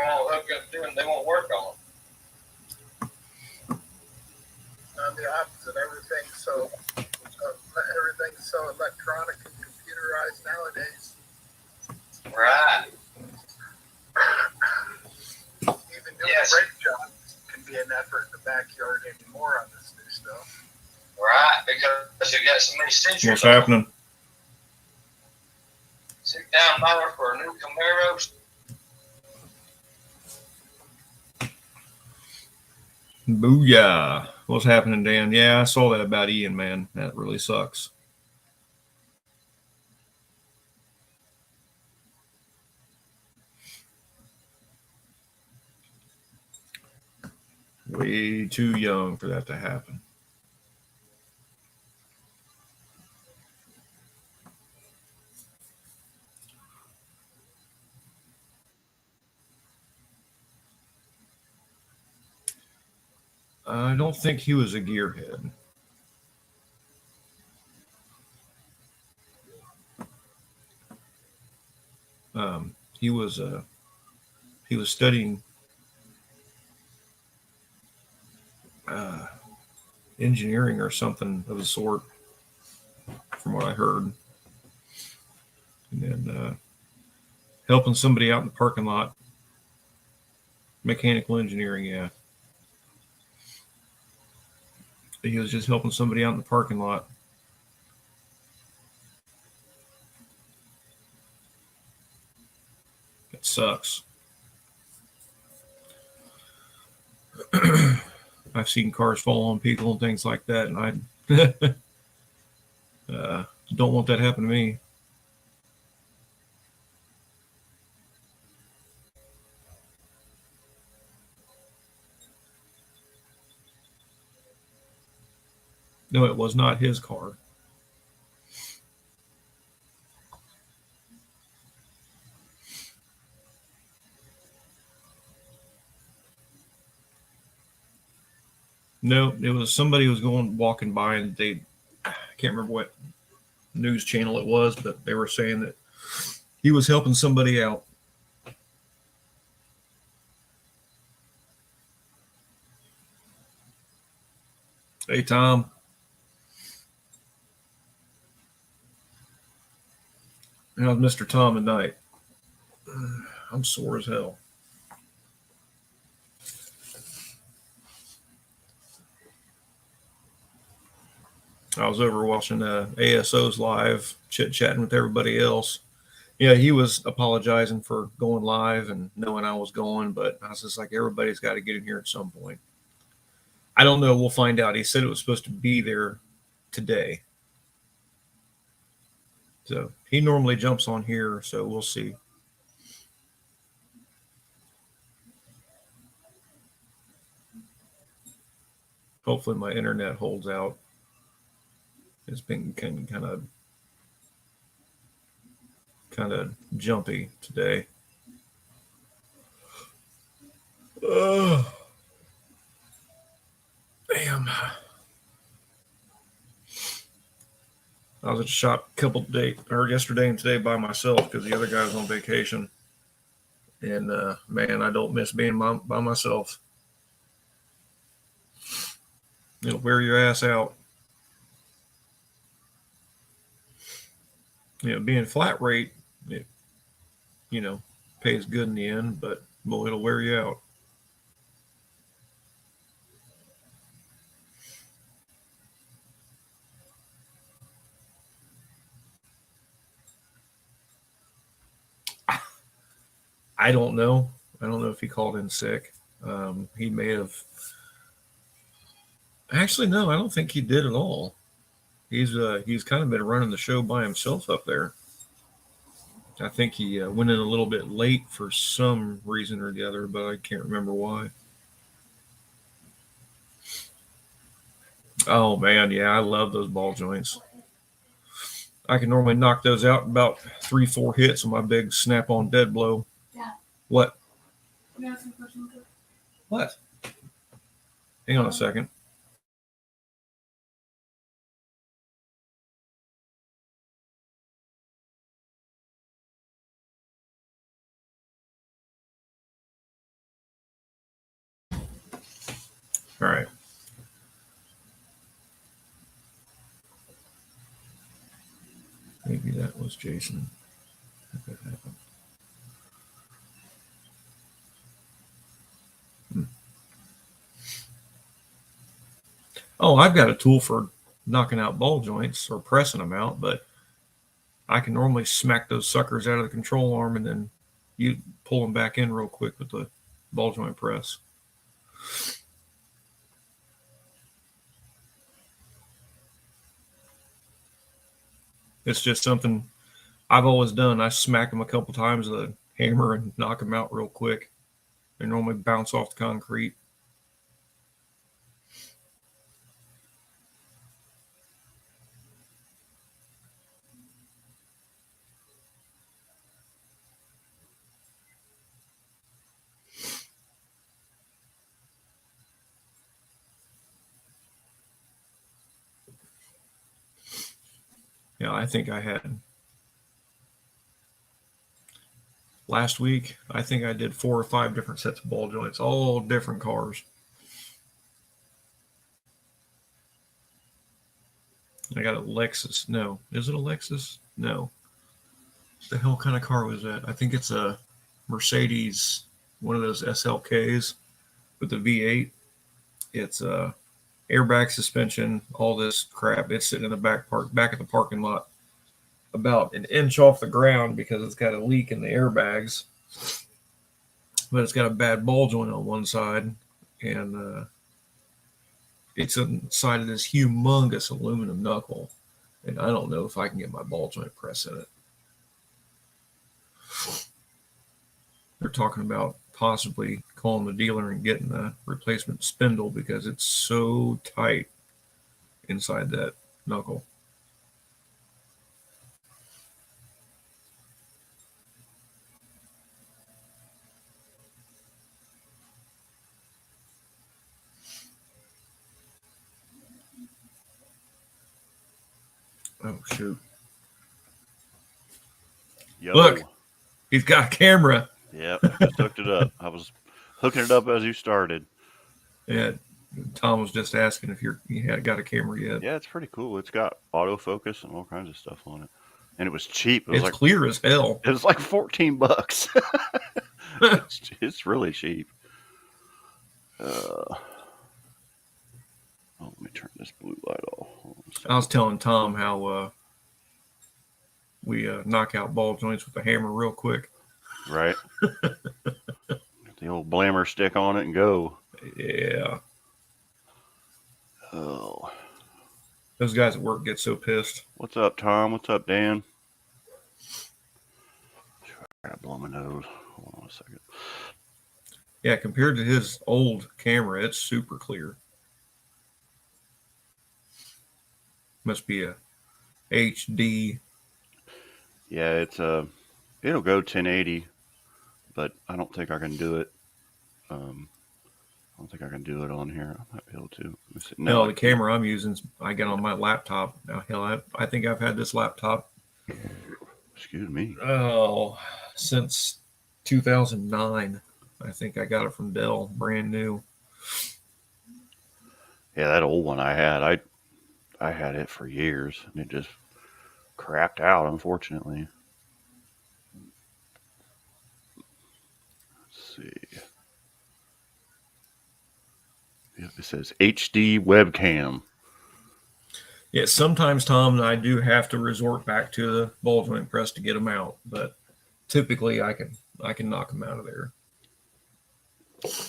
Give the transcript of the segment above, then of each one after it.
all hooked up to and they won't work on them. On the opposite, everything's so electronic and computerized nowadays. Right. Even doing brake jobs can be an effort in the backyard anymore on this new stuff. Right, because you got so many sensors. What's happening? $6,000 for a new Camaro. Booyah. What's happening, Dan? Yeah, I saw that about Ian, man. That really sucks. Way too young for that to happen. I don't think he was a gearhead. He was studying engineering or something of the sort, from what I heard. And then helping somebody out in the parking lot. Mechanical engineering, yeah. He was just helping somebody out in the parking lot. It sucks. I've seen cars fall on people and things like that, and I don't want that to happen to me. No, it was not his car. No, it was somebody who was walking by, and I can't remember what news channel it was, but they were saying that he was helping somebody out. Hey, Tom. How's Mr. Tom tonight? I'm sore as hell. I was over watching ASO's live, chit-chatting with everybody else. Yeah, he was apologizing for going live and knowing I was going, but I was just like, everybody's got to get in here at some point. I don't know. We'll find out. He said it was supposed to be there today. So he normally jumps on here, so we'll see. Hopefully my internet holds out. It's been kind of jumpy today. Damn. I was at the shop yesterday and today by myself because the other guy was on vacation. And man, I don't miss being by myself. It'll wear your ass out. Being flat rate, it, pays good in the end, but boy, it'll wear you out. I don't know. I don't know if he called in sick. He may have. Actually, no, I don't think he did at all. He's kind of been running the show by himself up there. I think he went in a little bit late for some reason or the other, but I can't remember why. Oh man, yeah, I love those ball joints. I can normally knock those out in about 3-4 hits with my big snap-on dead blow. Yeah. What? What? Hang on a second. All right. Maybe that was Jason. If that happened. Oh, I've got a tool for knocking out ball joints or pressing them out, but I can normally smack those suckers out of the control arm and then you pull them back in real quick with the ball joint press. It's just something I've always done. I smack them a couple times with a hammer and knock them out real quick. They normally bounce off the concrete. Yeah, I think I had last week, I think I did 4 or 5 different sets of ball joints, all different cars. I got a Lexus. No, is it a Lexus? No. What the hell kind of car was that? I think it's a Mercedes, one of those SLKs with the V8. It's a airbag suspension, all this crap. It's sitting in the back of the parking lot, about an inch off the ground because it's got a leak in the airbags. But it's got a bad ball joint on one side, and it's inside of this humongous aluminum knuckle, and I don't know if I can get my ball joint press in it. They're talking about possibly calling the dealer and getting a replacement spindle because it's so tight inside that knuckle. Oh, shoot. Yo. Look, he's got a camera. Yep, just hooked it up. I was hooking it up as you started. Yeah, Tom was just asking if you had got a camera yet. Yeah, it's pretty cool. It's got autofocus and all kinds of stuff on it, and it was cheap. It was It's like clear as hell. it was like $14. It's really cheap. Oh, let me turn this blue light off. I was telling Tom how we knock out ball joints with a hammer real quick. Right. The old blammer stick on it and go. Yeah. Oh. Those guys at work get so pissed. What's up, Tom? What's up, Dan? I gotta blow my nose. Hold on a second. Yeah, compared to his old camera, it's super clear. Must be a HD. Yeah, it's it'll go 1080, but I don't think I can do it. I don't think I can do it on here. I might be able to. No, the camera I'm using, I get on my laptop. Now, hell, I think I've had this laptop. Excuse me. Oh, since 2009. I think I got it from Dell, brand new. Yeah, that old one I had, I had it for years, and it just crapped out, unfortunately. Let's see. Yep, it says HD webcam. Yeah, sometimes, Tom, I do have to resort back to the ball joint press to get them out, but typically I can knock them out of there.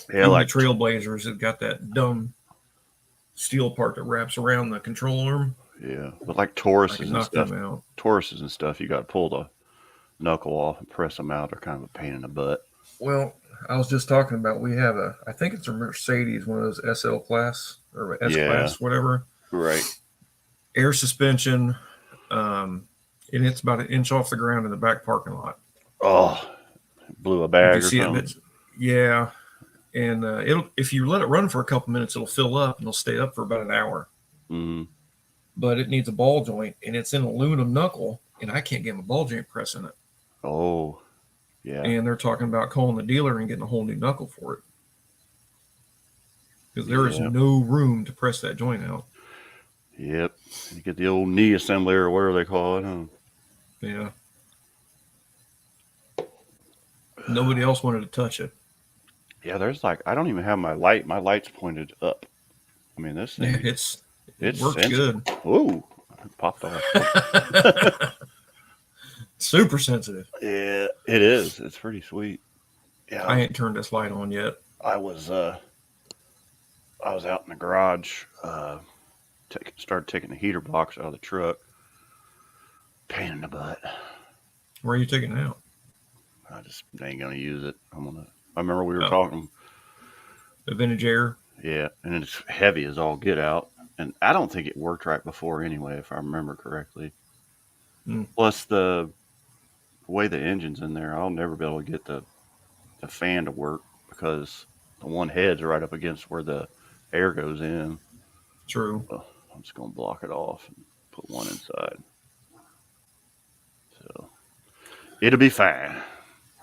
Yeah, Even like the Trailblazers have got that dumb steel part that wraps around the control arm. yeah, but like I Tauruses can and knock stuff. them out. Tauruses and stuff, you got to pull the knuckle off and press them out. They're kind of a pain in the butt. Well, I was just talking about we have I think it's a Mercedes, one of those SL class or S class, whatever. Right. Air suspension, and it's about an inch off the ground in the back parking lot. Oh, blew a bag or something. Yeah, and it'll if you let it run for a couple minutes, it'll fill up and it'll stay up for about an hour. Mm-hmm. But it needs a ball joint, and it's an aluminum knuckle, and I can't get my ball joint press in it. Oh, yeah. And they're talking about calling the dealer and getting a whole new knuckle for it. because there is Yeah. no room to press that joint out. Yep. You get the old knee assembly or whatever they call it. Huh? Yeah. Nobody else wanted to touch it. Yeah, there's like I don't even have my light. My light's pointed up. I mean, this Yeah, thing it it's works sensitive. good. Ooh, it popped off. Super sensitive. Yeah, it is. It's pretty sweet. Yeah, I ain't turned this light on yet. I was out in the garage. Started taking the heater box out of the truck. Pain in the butt. Where are you taking it out? I just ain't gonna use it. I remember we were Oh. talking. The vintage air. Yeah, and it's heavy as all get out. And I don't think it worked right before anyway, if I remember correctly. Mm. Plus the way the engine's in there, I'll never be able to get the fan to work because the one head's right up against where the air goes in. True. Well, I'm just gonna block it off and put one inside. So it'll be fine.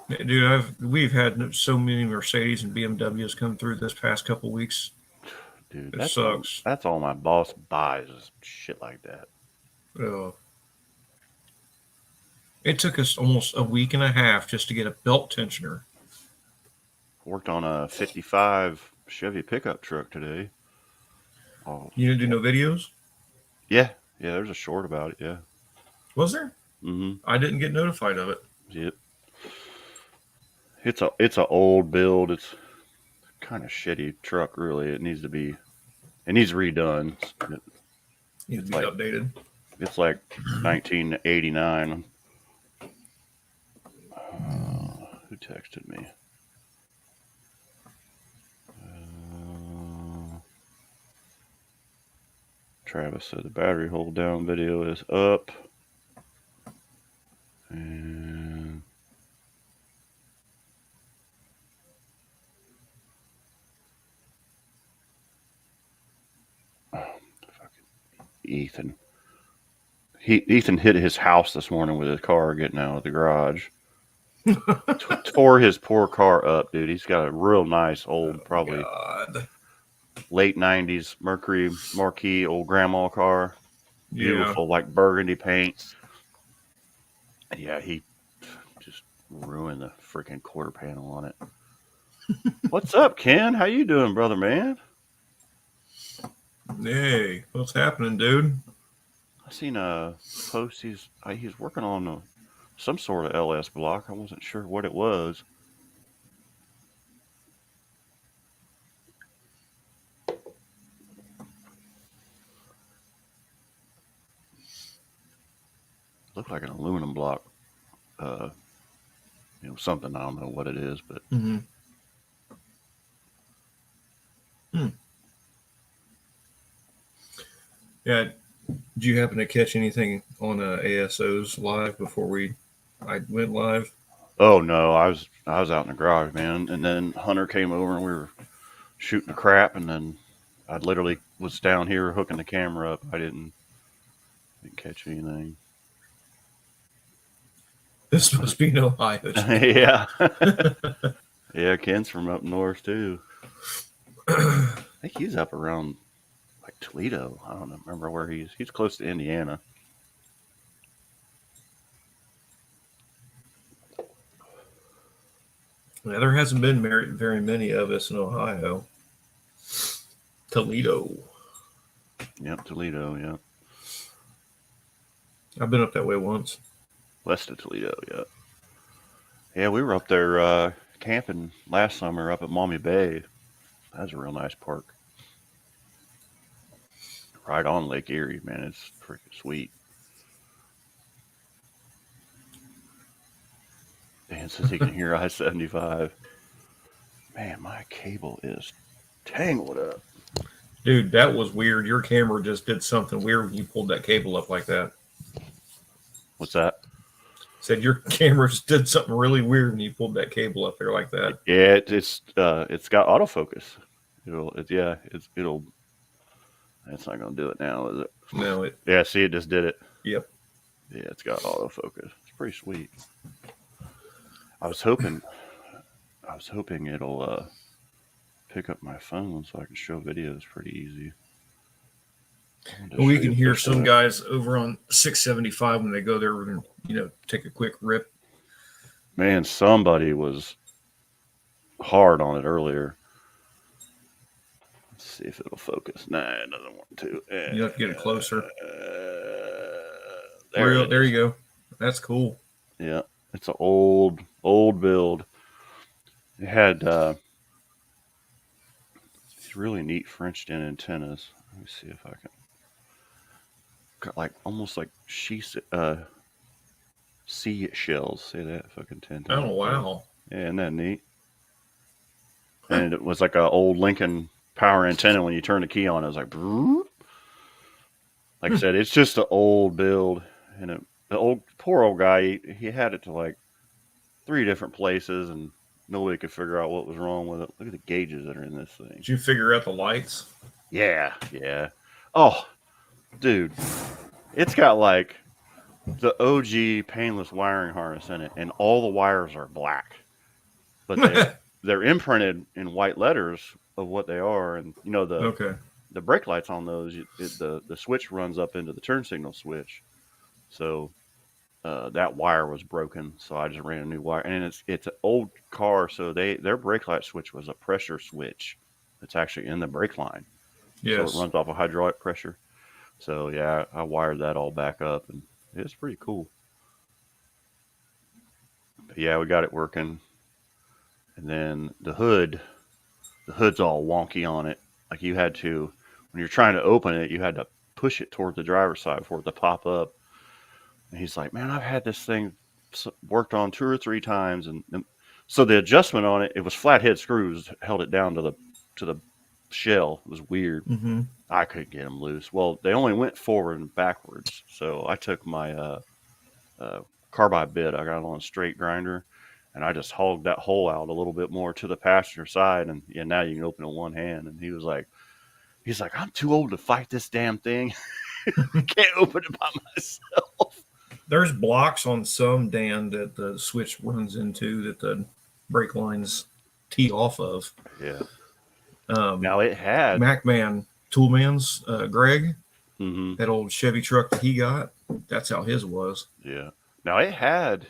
Yeah, dude, we've had so many Mercedes and BMWs come through this past couple weeks. Dude, It sucks. That's all my boss buys is shit like that. It took us almost a week and a half just to get a belt tensioner. Worked on a 55 Chevy pickup truck today. Oh, You didn't do no videos? yeah. There's a short about it. Yeah. Was there? Mm-hmm. I didn't get notified of it. Yep. It's a old build. It's kind of shitty truck, really. It needs redone. Needs to be Like- updated. It's like 1989. Who texted me? Travis said the battery hold down video is up. And Ethan. Ethan hit his house this morning with his car getting out of the garage. Tore his poor car up, dude. He's got a real nice old, probably God. late 90s Mercury Marquis old grandma car. Beautiful, like burgundy paint. And yeah, he just ruined the freaking quarter panel on it. What's up, Ken? How you doing, brother man? Hey, what's happening, dude? I seen a post. He's working on some sort of LS block. I wasn't sure what it was. Looked like an aluminum block. Something, I don't know what it is, but Mm-hmm. Yeah. Did you happen to catch anything on ASO's live before I went live? oh no, I was out in the garage, man, and then Hunter came over and we were shooting the crap, and then I literally was down here hooking the camera up. I didn't catch anything. This must be in Ohio. Yeah. Yeah, Ken's from up north too. I think he's up around like Toledo. I don't remember where he's close to Indiana. Yeah, there hasn't been very many of us in Ohio. Toledo. Yep, Toledo, yeah. I've been up that way once. West of Toledo, yeah. Yeah, we were up there camping last summer up at Maumee Bay. That's a real nice park. Right on Lake Erie, man. It's freaking sweet. Dan says he can hear I-75. Man, my cable is tangled up. Dude, that was weird. Your camera just did something weird when you pulled that cable up like that. What's that? Said your camera just did something really weird when you pulled that cable up there like that. Yeah, it's got autofocus. It's not gonna do it now, is it? No, Yeah, see, it just did it. Yep. Yeah, it's got autofocus. It's pretty sweet. I was hoping it'll pick up my phone so I can show videos pretty easy. We can hear some guys over on 675 when they go there and, take a quick rip. Man, somebody was hard on it earlier. Let's see if it'll focus. Nah, it doesn't want to. You have to get it closer. There you go. That's cool. Yeah, it's an old build. It had these really neat French dent antennas. Let me see if I can. Got like almost like sea shells. Say that fucking 10 times. Oh wow! Yeah, isn't that neat? And it was like an old Lincoln power antenna. When you turn the key on, it was like, brrr. Like I said, it's just an old build, and the poor old guy, he had it to like 3 different places, and nobody could figure out what was wrong with it. Look at the gauges that are in this thing. Did you figure out the lights? Yeah. Oh, dude, it's got like the OG painless wiring harness in it, and all the wires are black, but they're imprinted in white letters of what they are, and the brake lights on those, the switch runs up into the turn signal switch, so that wire was broken, so I just ran a new wire, and it's an old car, so their brake light switch was a pressure switch. It's actually in the brake line, so it runs off of hydraulic pressure. So yeah, I wired that all back up, and it's pretty cool. But yeah, we got it working, and then the hood's all wonky on it. Like you had to, when you're trying to open it, you had to push it toward the driver's side for it to pop up. And he's like, man, I've had this thing worked on 2 or 3 times. And so the adjustment on it, it was flathead screws, held it down to the shell. It was weird. Mm-hmm. I couldn't get them loose. Well, they only went forward and backwards. So I took my carbide bit. I got it on a straight grinder, and I just hogged that hole out a little bit more to the passenger side. And yeah, now you can open it with one hand. And he's like, I'm too old to fight this damn thing. Can't open it by myself. There's blocks on some, Dan, that the switch runs into that the brake lines tee off of. Yeah. Now it had MacMan Toolman's Greg, mm-hmm. that old Chevy truck that he got. That's how his was. Yeah. Now it had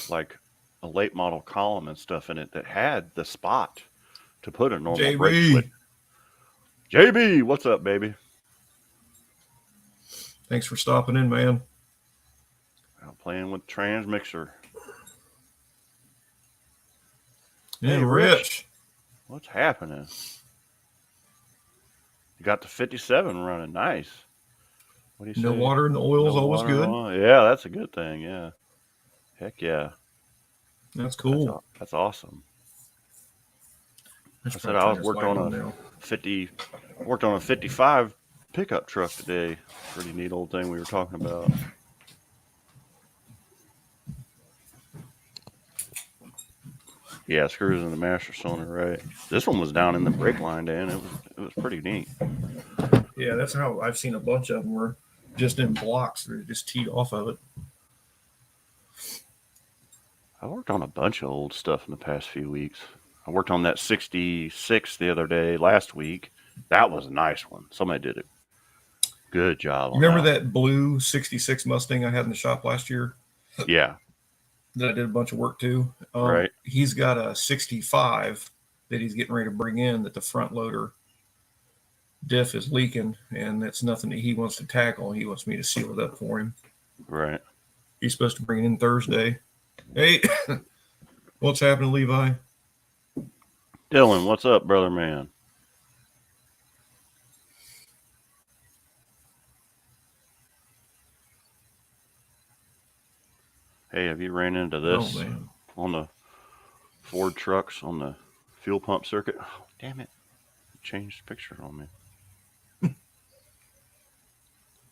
like a late model column and stuff in it that had the spot to put a normal brake switch. JB, what's up, baby? Thanks for stopping in, man. I'm playing with transmixer. Yeah, hey, Rich. What's happening? You got the 57 running. Nice. What do you say? No water in the oil is always good. Yeah, that's a good thing. Yeah. Heck yeah. That's cool. That's awesome. I said I worked on a 55 pickup truck today. Pretty neat old thing we were talking about. Yeah, screws in the master cylinder, right? This one was down in the brake line, Dan. It was pretty neat. Yeah, that's how I've seen a bunch of them were just in blocks. They're just teed off of it. I worked on a bunch of old stuff in the past few weeks. I worked on that 66 the other day, last week. That was a nice one. Somebody did a good job. Remember that blue 66 Mustang I had in the shop last year? Yeah. That I did a bunch of work to. Right. He's got a 65 that he's getting ready to bring in that the front loader diff is leaking, and that's nothing that he wants to tackle. He wants me to seal it up for him. Right. He's supposed to bring it in Thursday. Hey, what's happening, Levi? Dylan, what's up, brother man? Hey, have you ran into this on the Ford trucks on the fuel pump circuit? Oh, damn it. It changed the picture on me.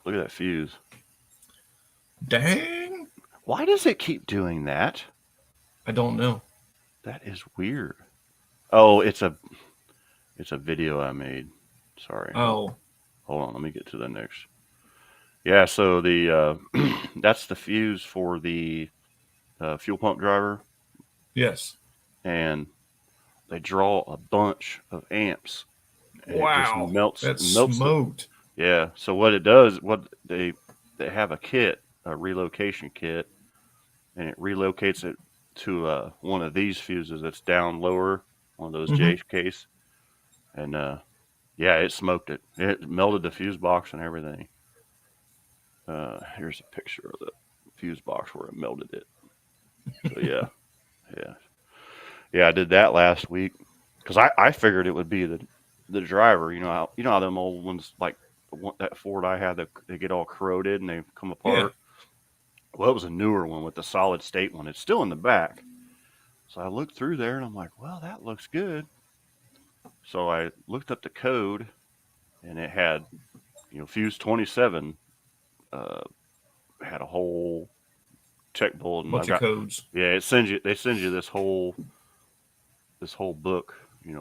Look at that fuse. Dang. Why does it keep doing that? I don't know. That is weird. Oh, it's a video I made. Sorry. Oh. Hold on, let me get to the next. Yeah, so the that's the fuse for the fuel pump driver. Yes. And they draw a bunch of amps. And it Wow, just melts. that's Melts the, smoked. yeah. So what it does, what they have a kit, a relocation kit, and it relocates it to one of these fuses that's down lower, one of those Mhm. J case, and yeah, it smoked it. It melted the fuse box and everything. Here's a picture of the fuse box where it melted it. So yeah, yeah, yeah. I did that last week because I figured it would be the driver. You know how them old ones like that Ford I had, they get all corroded and they come apart. Well, it was a newer one with the solid state one. It's still in the back. So I looked through there and I'm like, well, that looks good. So I looked up the code and it had, fuse 27 had a whole check bulletin. Bunch of codes. Yeah, they send you this whole book,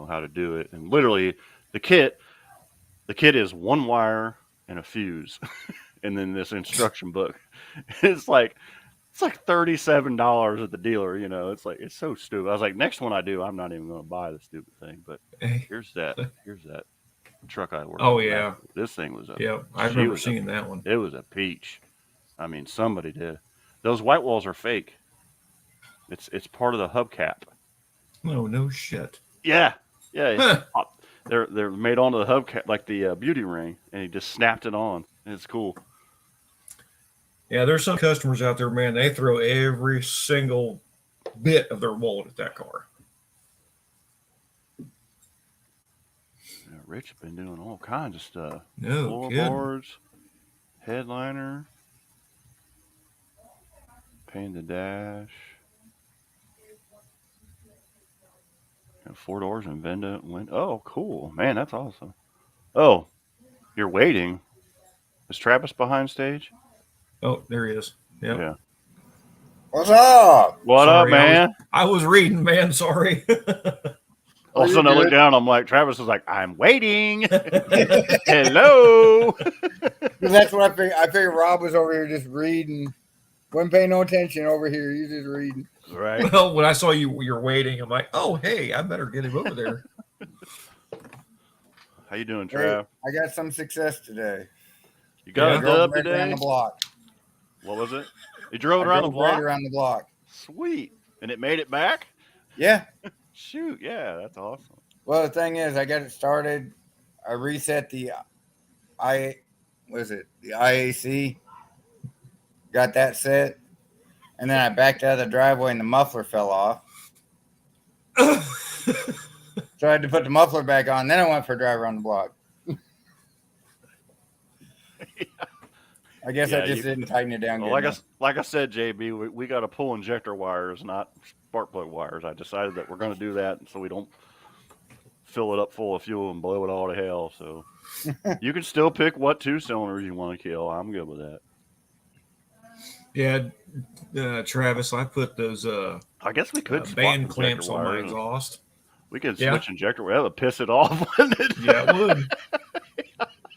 how to do it. And literally the kit is one wire and a fuse. And then this instruction book. It's like $37 at the dealer, it's so stupid. I was like, next one I do, I'm not even going to buy the stupid thing. But here's that truck I worked. Oh yeah, this thing was I remember seeing that one. It was a peach. I mean, somebody did. Those white walls are fake. It's part of the hubcap. No shit. Yeah. They're made onto the hubcap like the beauty ring, and he just snapped it on. And it's cool. Yeah, there's some customers out there, man. They throw every single bit of their wallet at that car. Yeah, Rich has been doing all kinds of stuff. No kidding. Floorboards, headliner, paint the dash, and 4 doors and Venda window. Oh, cool, man, that's awesome. Oh, you're waiting. Is Travis behind stage? Oh, there he is. Yep. Yeah. What's up? What Sorry, up, man? I was reading, man. Sorry. All of a sudden, I look down. I'm like, Travis is like, I'm waiting. Hello. That's what I figured. I figured Rob was over here just reading. Wasn't paying no attention over here. He's just reading. Right. Well, when I saw you're waiting, I'm like, oh, hey, I better get him over there. How you doing, Hey, Trav? I got some success today. You got Yeah. a Drove dub right around today? the block. What was it? You drove I around the drove right block? around the block. Sweet. And it made it back? Yeah. Shoot, yeah, that's awesome. Well, the thing is, I got it started. I reset the the IAC. Got that set, and then I backed out of the driveway, and the muffler fell off. So I had to put the muffler back on. Then I went for a drive around the block. I guess Yeah, I just didn't tighten it down. Well, good like enough. I said, JB, we got to pull injector wires, not spark plug wires. I decided that we're going to do that so we don't fill it up full of fuel and blow it all to hell. So you can still pick what 2 cylinders you want to kill. I'm good with that. Yeah, Travis, I put those I guess we could swap band injector clamps on my wires. exhaust. We could Yeah. switch injector wire. That would piss it off, wouldn't it? Yeah, it would.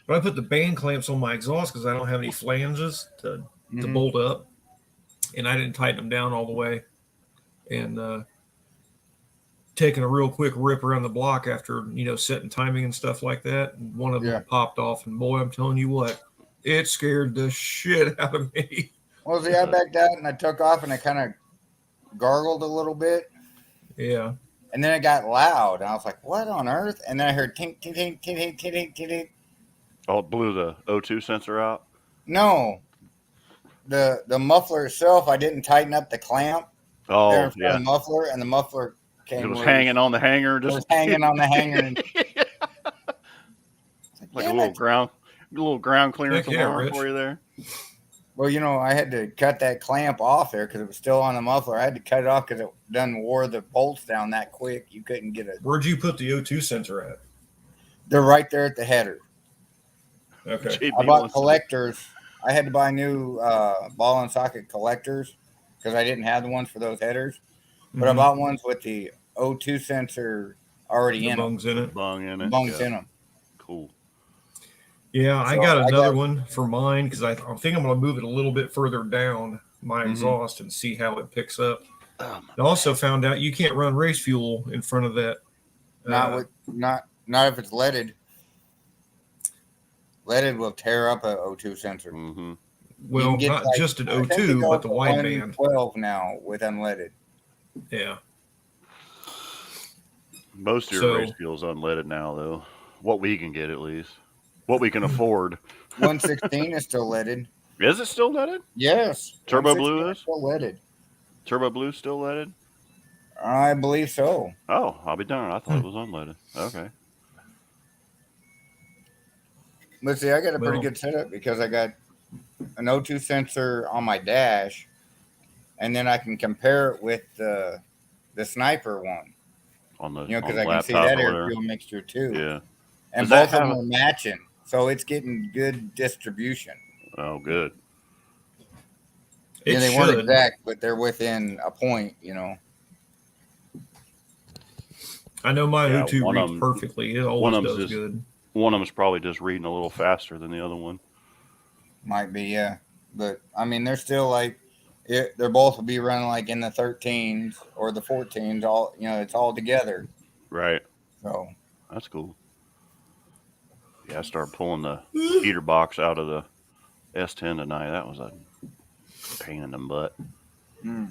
But I put the band clamps on my exhaust because I don't have any flanges to Mhm. bolt up, and I didn't tighten them down all the way. And taking a real quick rip around the block after setting timing and stuff like that, and one of them Yeah. popped off, and boy, I'm telling you what, it scared the shit out of me. Well, see, I backed out and I took off and I kind of gargled a little bit. Yeah. And then it got loud. And I was like, what on earth? And then I heard tink, tink, tink, tink, tink, tink, tink, tink. Oh, it blew the O2 sensor out. No. The muffler itself, I didn't tighten up the clamp there Oh, in front yeah. of the muffler, and the muffler came It was loose. hanging on the hanger, It just was hanging on the hanger. And like a damn little it. ground clearance Heck yeah, alarm Rich. for you there. Well, I had to cut that clamp off there because it was still on the muffler. I had to cut it off because it done wore the bolts down that quick. You couldn't get it. Where'd you put the O2 sensor at? They're right there at the header. Okay. JB I bought wants to- collectors. I had to buy new ball and socket collectors because I didn't have the ones for those headers. But I Mhm. bought ones with the O2 sensor already The in them. bungs in it. bung in it. Bungs Yeah, in them. cool. Yeah, I So got I another got- one for mine because I think I'm going to move it a little bit further down my Mhm. exhaust and see how it picks up. Oh, I also found out you can't run race fuel in front of that Not if it's leaded. Leaded will tear up a O2 sensor. Mm-hmm. Well, get, not like, just an I think O2, it goes but the to wideband. 112 now with unleaded. Yeah. Most of your race fuel's unleaded now, though. What we can get, at least. What we can afford. 116 is still leaded. Is it still leaded? Yes. Turbo Blue is? Still leaded. Turbo Blue still leaded? I believe so. Oh, I'll be darned. I thought it was unleaded. Okay. But see, I got a pretty Well- good setup because I got an O2 sensor on my dash, and then I can compare it with the sniper one. On the Because on I the can see laptop that or air whatever. fuel mixture too. Yeah. And Does that both of them have are matching, so it's getting good distribution. Oh, good. It They weren't should. exact, but they're within a point. I know my Yeah, O2 one of reads them- perfectly. It one always of them's does just- good. One of them's probably just reading a little faster than the other one. Might be, yeah. But I mean, they're still like, they're both will be running like in the 13s or the 14s. All it's all together. Right. So That's cool. Yeah, I started pulling the heater box out of the S10 tonight. That was a pain in the butt. Do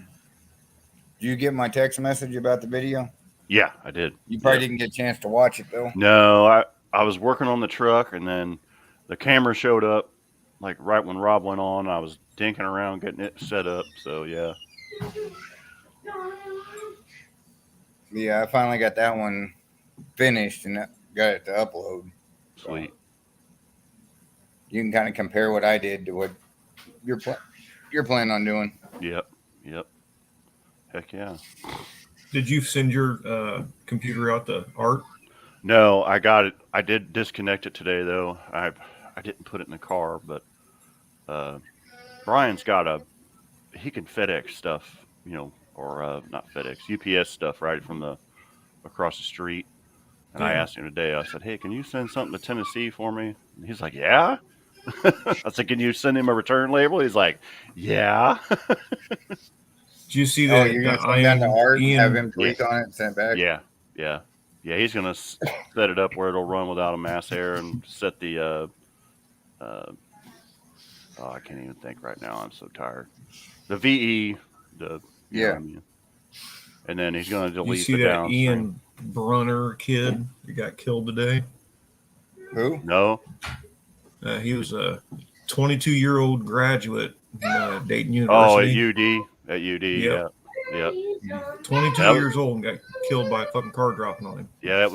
you get my text message about the video? Yeah, I did. You probably Yeah. didn't get a chance to watch it though. No, I was working on the truck, and then the camera showed up like right when Rob went on. I was dinking around getting it set up. So yeah, Yeah, I finally got that one finished and got it to upload. sweet. You can kind of compare what I did to what you're planning on doing. Yep. Heck yeah. Did you send your computer out to Art? No, I got it. I did disconnect it today though. I didn't put it in the car, but Brian's got he can FedEx stuff, or not FedEx, UPS stuff right from across the street. And I Yeah. asked him today, I said, hey, can you send something to Tennessee for me? And he's like, yeah. I said, can you send him a return label? He's like, yeah. Did you see Oh, that? you're gonna the send down to Art and have Ian- him tweak on it and send it back? Yeah. He's going to set it up where it'll run without a mass hair and set the, I can't even think right now. I'm so tired. The VE, you know what I mean? And then he's going to You delete see the that downstream. Ian Brunner kid that got killed today? Who? No? He was a 22-year-old graduate from Dayton Oh, at University. UD. Yep. Yeah. 22 That was- years old and got killed by a fucking car dropping on him. Yeah,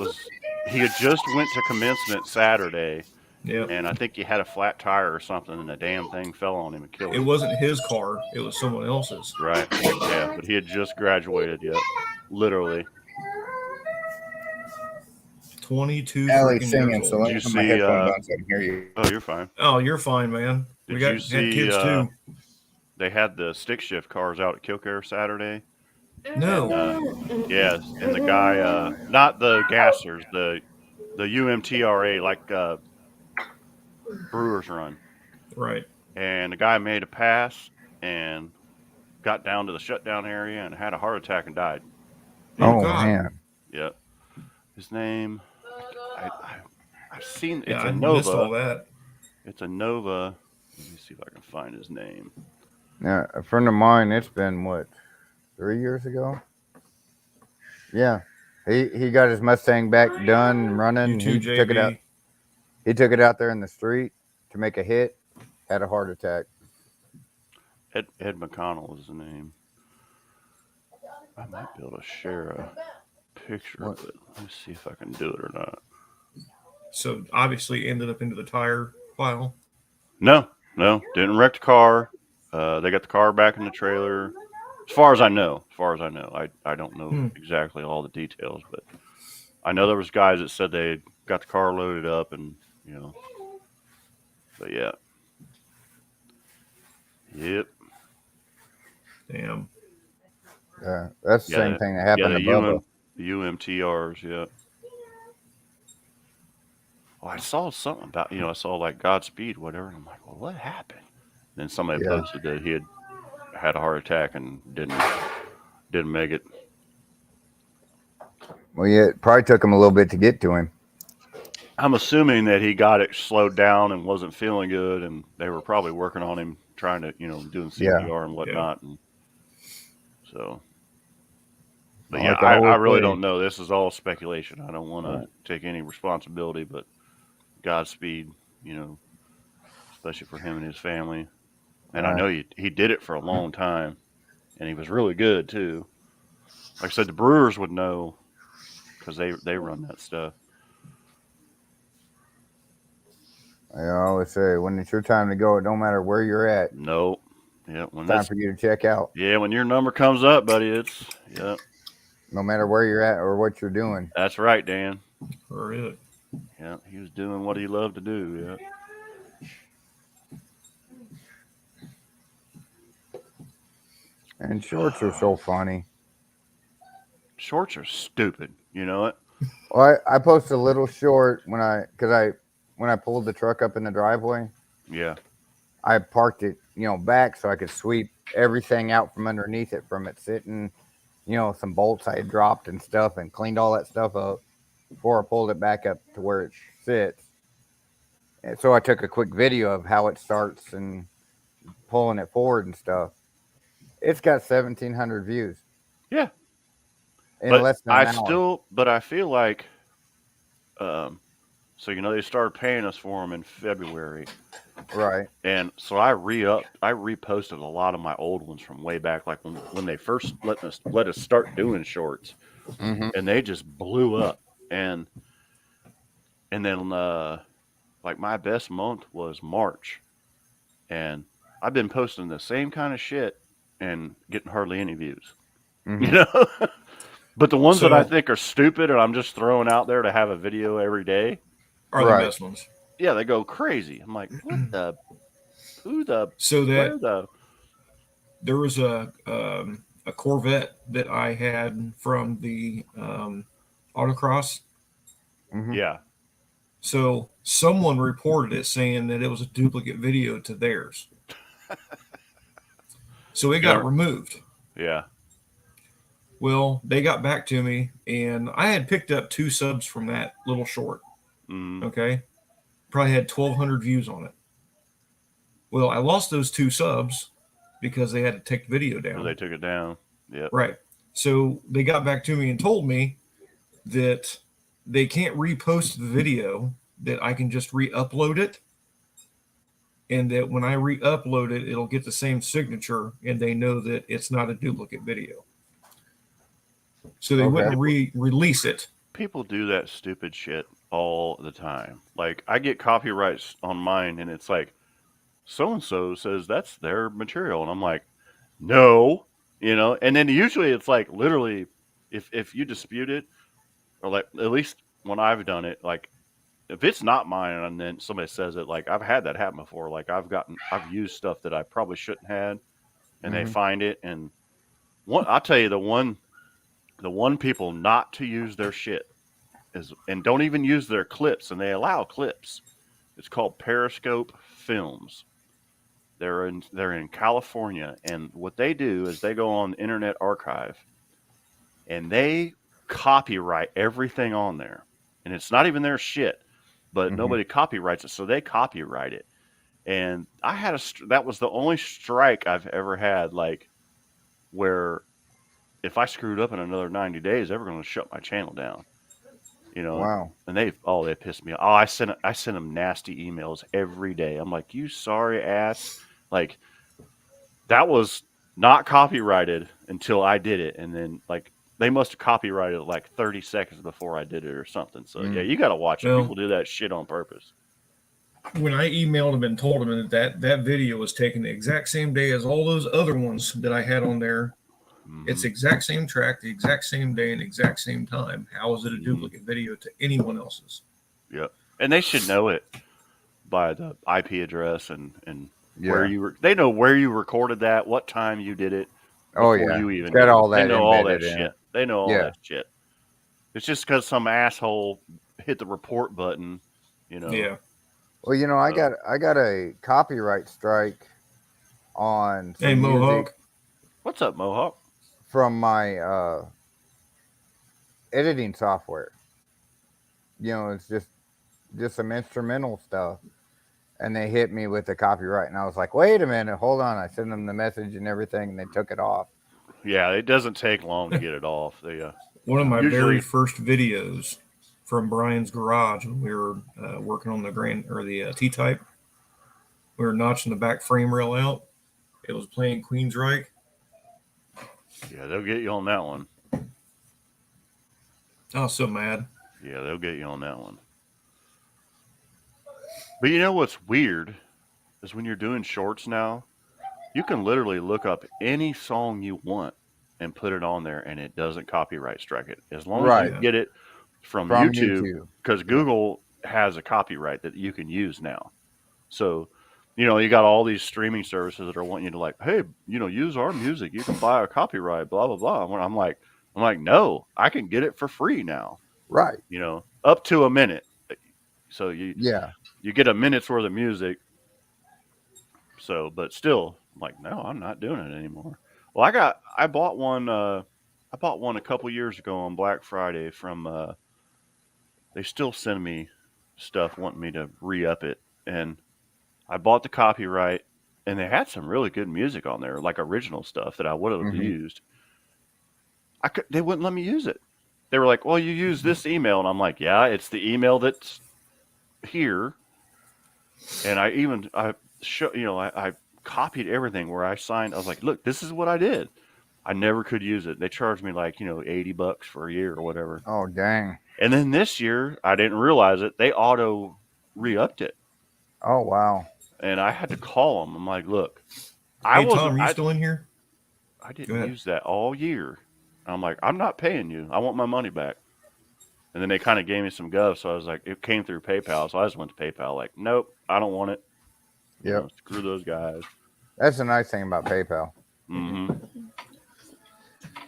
he had just went to commencement Saturday, Yeah. and I think he had a flat tire or something, and the damn thing fell on him and killed It him. wasn't his car. It was someone else's. Right. Yeah, but he had just graduated, literally. 22 Allie's freaking singing, years so old. let me Did put you my see, headphones on so I can hear you. Oh, you're fine. Oh, you're fine, man. We Did you had see, kids too. They had the stick shift cars out at Killcare Saturday. No. Yes, and the guy, not the gassers, the UMTRA, like Brewers Run. Right. And the guy made a pass and got down to the shutdown area and had a heart attack and died. Oh, God. man. Yep. His name, I've seen, it's Yeah, a I missed all Nova. that. It's a Nova. Let me see if I can find his name. Now, a friend of mine, it's been what, 3 years ago? Yeah. He got his Mustang back done and running. You too, He took it out. JB. He took it out there in the street to make a hit. Had a heart attack. Ed McConnell is the name. I might be able to share a picture of it. Let me see if I can do it or not. So obviously ended up into the tire pile. No, didn't wreck the car. They got the car back in the trailer. As far as I know, I don't know exactly all the details, but I know there was guys that said they got the car loaded up and, but yeah. Yep. Damn. Yeah, that's the Yeah, same thing that happened the to Bubba. The UMTRs, yeah. Oh, I saw something about, I saw like Godspeed, whatever, and I'm like, well, what happened? And then somebody Yeah. posted that he had a heart attack and didn't make it. Well, yeah, it probably took him a little bit to get to him. I'm assuming that he got it slowed down and wasn't feeling good, and they were probably working on him, trying to, doing CPR and whatnot. And so, but yeah, I really don't know. This is all speculation. I don't want to take any responsibility, but Godspeed, especially for him and his family. And I know he did it for a long time, and he was really good too. Like I said, the Brewers would know because they run that stuff. I always say, when it's your time to go, it don't matter where you're at. Nope. Yeah, when time for you to check out. Yeah, when your number comes up, buddy, no matter where you're at or what you're doing. That's right, Dan. For it. Yeah, he was doing what he loved to do. Yeah. And shorts are so funny. Shorts are stupid. You know it? Well, I posted a little short when I pulled the truck up in the driveway. Yeah. I parked it, back so I could sweep everything out from underneath it from it sitting, some bolts I had dropped and stuff, and cleaned all that stuff up before I pulled it back up to where it sits. And so I took a quick video of how it starts and pulling it forward and stuff. It's got 1,700 views. Yeah. In but less than an hour. But I feel like, so they started paying us for them in February, right? And so I reposted a lot of my old ones from way back, like when they first let us start doing shorts, and they just blew up, and then like my best month was March, and I've been posting the same kind of shit and getting hardly any views, But the ones that I think are stupid and I'm just throwing out there to have a video every day are the best ones. Yeah, they go crazy. I'm like, what the? Who the? So where the? There was a Corvette that I had from the autocross. Yeah. So someone reported it saying that it was a duplicate video to theirs. So it got removed. Yeah. Well, they got back to me, and I had picked up 2 subs from that little short. Okay. Probably had 1,200 views on it. Well, I lost those 2 subs because they had to take the video down. So they took it down. Yeah. Right. So they got back to me and told me that they can't repost the video, that I can just re-upload it. And that when I re-upload it, it'll get the same signature, and they know that it's not a duplicate video. So they wouldn't release it. People do that stupid shit all the time. Like, I get copyrights on mine, and it's like, so-and-so says that's their material. And I'm like, no, And then usually it's like, literally, if you dispute it, or like, at least when I've done it, like, if it's not mine and then somebody says it, like, I've had that happen before. Like, I've used stuff that I probably shouldn't have, and they find it. And I'll tell you, the one people not to use their shit is, and don't even use their clips, and they allow clips. It's called Periscope Films. They're in California, and what they do is they go on Internet Archive, and they copyright everything on there, and it's not even their shit, but nobody copyrights it, so they copyright it. And I had that was the only strike I've ever had, like, where if I screwed up in another 90 days, they were going to shut my channel down. Wow. And they pissed me off. Oh, I sent them nasty emails every day. I'm like, you sorry ass. Like, that was not copyrighted until I did it. And then, like, they must have copyrighted it like 30 seconds before I did it or something. So, yeah, you got to watch it. Well, people do that shit on purpose. When I emailed them and told them that video was taken the exact same day as all those other ones that I had on there, it's the exact same track, the exact same day, and exact same time. How is it a duplicate video to anyone else's? Yep. And they should know it by the IP address and where you were. They know where you recorded that, what time you did it. Oh, yeah. You even got all that. They know all that in. shit. They know all that shit. It's just because some asshole hit the report button, Yeah. Well, I got a copyright strike on. Hey, Mohawk. What's up, Mohawk? From my editing software. It's just some instrumental stuff. And they hit me with the copyright, and I was like, "Wait a minute, hold on." I sent them the message and everything, and they took it off. Yeah, it doesn't take long to get it off. They One of my Usually- very first videos from Brian's garage when we were working on the T-Type. We were notching the back frame rail out. It was playing Queensryche. yeah, they'll get you on that one. I was so mad. Yeah, they'll get you on that one. But you know what's weird is when you're doing shorts now, you can literally look up any song you want and put it on there, and it doesn't copyright strike it as long as Right. you get it from From YouTube. YouTube. Because Google has a copyright that you can use now. So, you got all these streaming services that are wanting you to like, hey, use our music. You can buy a copyright, blah, blah, blah. I'm like, no, I can get it for free now, Right. up to a minute. So Yeah. you get a minute's worth of music. So, but still, I'm like, no, I'm not doing it anymore. Well, I bought one a couple years ago on Black Friday from, they still send me stuff wanting me to re-up it. And I bought the copyright, and they had some really good music on there, like original stuff that I would have Mhm. used. They wouldn't let me use it. They were like, well, you use this email. And I'm like, yeah, it's the email that's here. And I copied everything where I signed. I was like, look, this is what I did. I never could use it. They charged me like, $80 for a year or whatever. Oh, dang. And then this year, I didn't realize it. They auto re-upped it. Oh, wow. And I had to call them. I'm like, look, Hey, Tom, are you still in here? I Go didn't ahead. use that all year. And I'm like, I'm not paying you. I want my money back. And then they kind of gave me some guff. So I was like, it came through PayPal. So I just went to PayPal like, nope, I don't want it. Yep. Screw those guys. That's the nice thing about PayPal. Mm-hmm.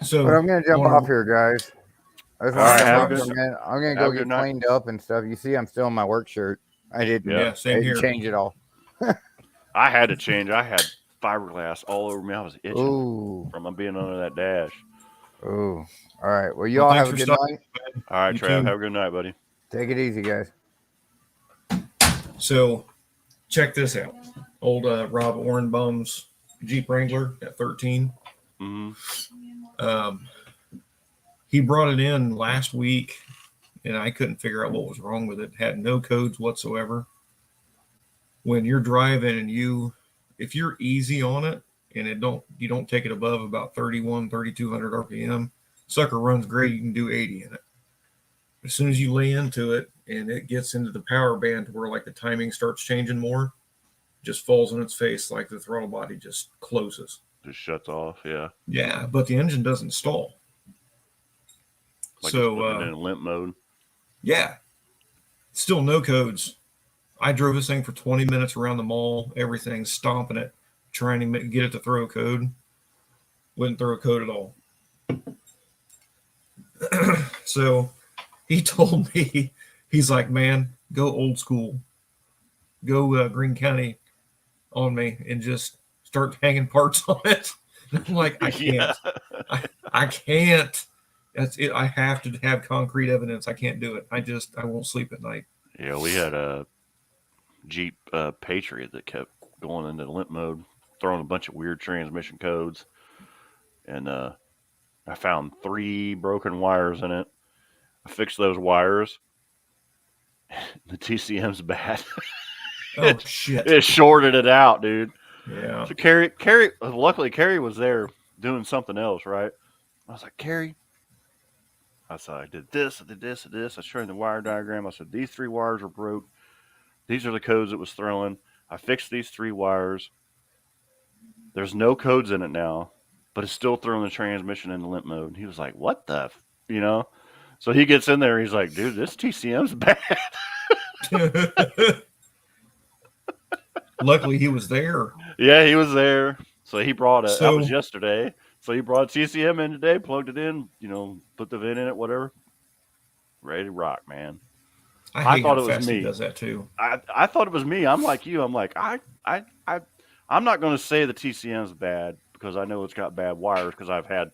So But I'm going to jump wanna- off here, guys. I just All want right, to have a jump good- off for a minute. I'm going to have go a good get night. cleaned up and stuff. You see, I'm still in my work shirt. I didn't, Yeah, same here. change it all. I had to change. I had fiberglass all over me. I was itching Ooh. from being under that dash. Ooh. All right. Well, you Well, all thanks have a for good stopping. night. All right, You Trav. too. Have a good night, buddy. Take it easy, guys. So check this out. Old Rob Orenbaum's Jeep Wrangler at 13. Mm-hmm. He brought it in last week, and I couldn't figure out what was wrong with it. Had no codes whatsoever. When you're driving and if you're easy on it and you don't take it above about 3,200 RPM, sucker runs great. You can do 80 in it. As soon as you lay into it and it gets into the power band to where like the timing starts changing more, it just falls on its face like the throttle body just closes. Just shuts off. Yeah. Yeah, but the engine doesn't stall. Like So it's putting it in limp mode. yeah, still no codes. I drove this thing for 20 minutes around the mall, everything, stomping it, trying to get it to throw a code. Wouldn't throw a code at all. So he told me, he's like, man, go old school. Go Greene County on me and just start hanging parts on it. And I'm like, I can't. Yeah. I can't. That's it. I have to have concrete evidence. I can't do it. I won't sleep at night. Yeah, we had a Jeep Patriot that kept going into limp mode, throwing a bunch of weird transmission codes. And I found 3 broken wires in it. I fixed those wires. The TCM's bad. Oh shit. It shorted it out, dude. Yeah. So Carrie, luckily Carrie was there doing something else, right? I was like, Carrie, I said, I did this, I did this, I did this. I showed her the wire diagram. I said, these 3 wires are broke. These are the codes it was throwing. I fixed these 3 wires. There's no codes in it now, but it's still throwing the transmission into limp mode. He was like, what the, So he gets in there. He's like, dude, this TCM's bad. Luckily he was there. Yeah, he was there. So he brought it. That So- was yesterday. So he brought TCM in today, plugged it in, put the VIN in it, whatever. Ready to rock, man. I I hate thought how it was fast he me. does that too. I thought it was me. I'm like you. I'm like, I'm not going to say the TCM's bad because I know it's got bad wires because I've had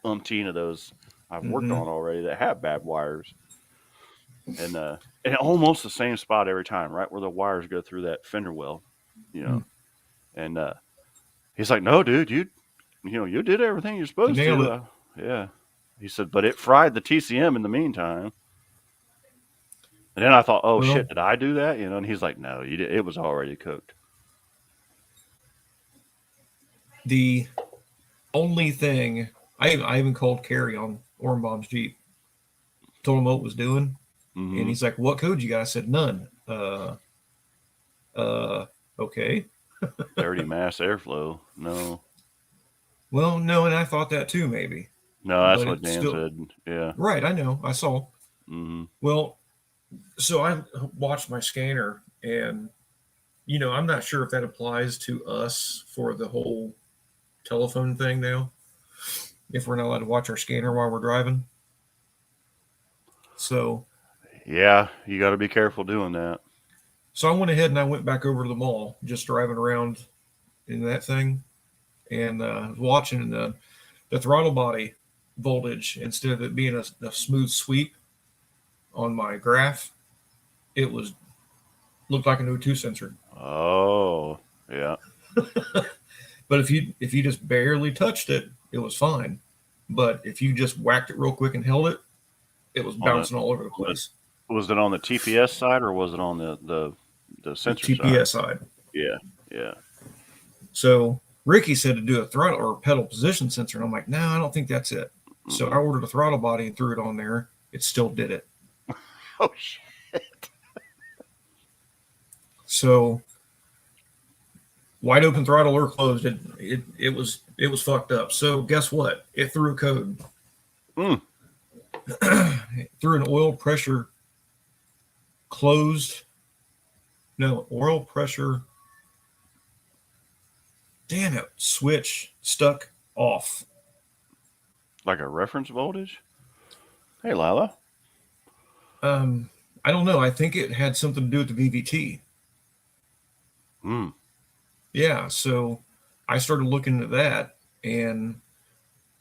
umpteen of those. I've worked Mhm. on already that have bad wires, and almost the same spot every time, right where the wires go through that fender well, you know. And he's like, "No, dude, you did everything you're You supposed nailed to." it. Yeah. He said, "But it fried the TCM in the meantime." And then I thought, "Oh Well, shit, did I do that?" And he's like, "No, you did. It was already cooked." the only thing I even called Kerry on Ornbaum's Jeep, told him what it was doing, and Mm-hmm. he's like, "What code you got?" I said, "None." Okay. Dirty mass airflow. No, Well, no, and I thought that too, maybe, no, that's but what it's Dan still said. Yeah. right. I know. I saw. Mm-hmm. Well, so I watched my scanner, and I'm not sure if that applies to us for the whole telephone thing now. If we're not allowed to watch our scanner while we're driving, so Yeah, you got to be careful doing that. so I went ahead and I went back over to the mall, just driving around in that thing, and watching the throttle body voltage instead of it being a smooth sweep on my graph, it was looked like an O2 sensor. Oh, yeah. But if you just barely touched it, it was fine. But if you just whacked it real quick and held it, it was On the bouncing all over the place. was it on the TPS side or was it on the The sensor TPS side? side. Yeah, yeah. So Ricky said to do a throttle or pedal position sensor, and I'm like, no, I don't think that's it. So I ordered a throttle body and threw it on there. It still did it. Oh shit. So wide open throttle or closed, it was fucked up. So guess what? It threw a code. Mm. It threw an oil pressure closed. No, oil pressure. Damn it! Switch stuck off. Like a reference voltage? Hey, Lila. I don't know. I think it had something to do with the VVT. Hmm. Yeah, so I started looking into that, and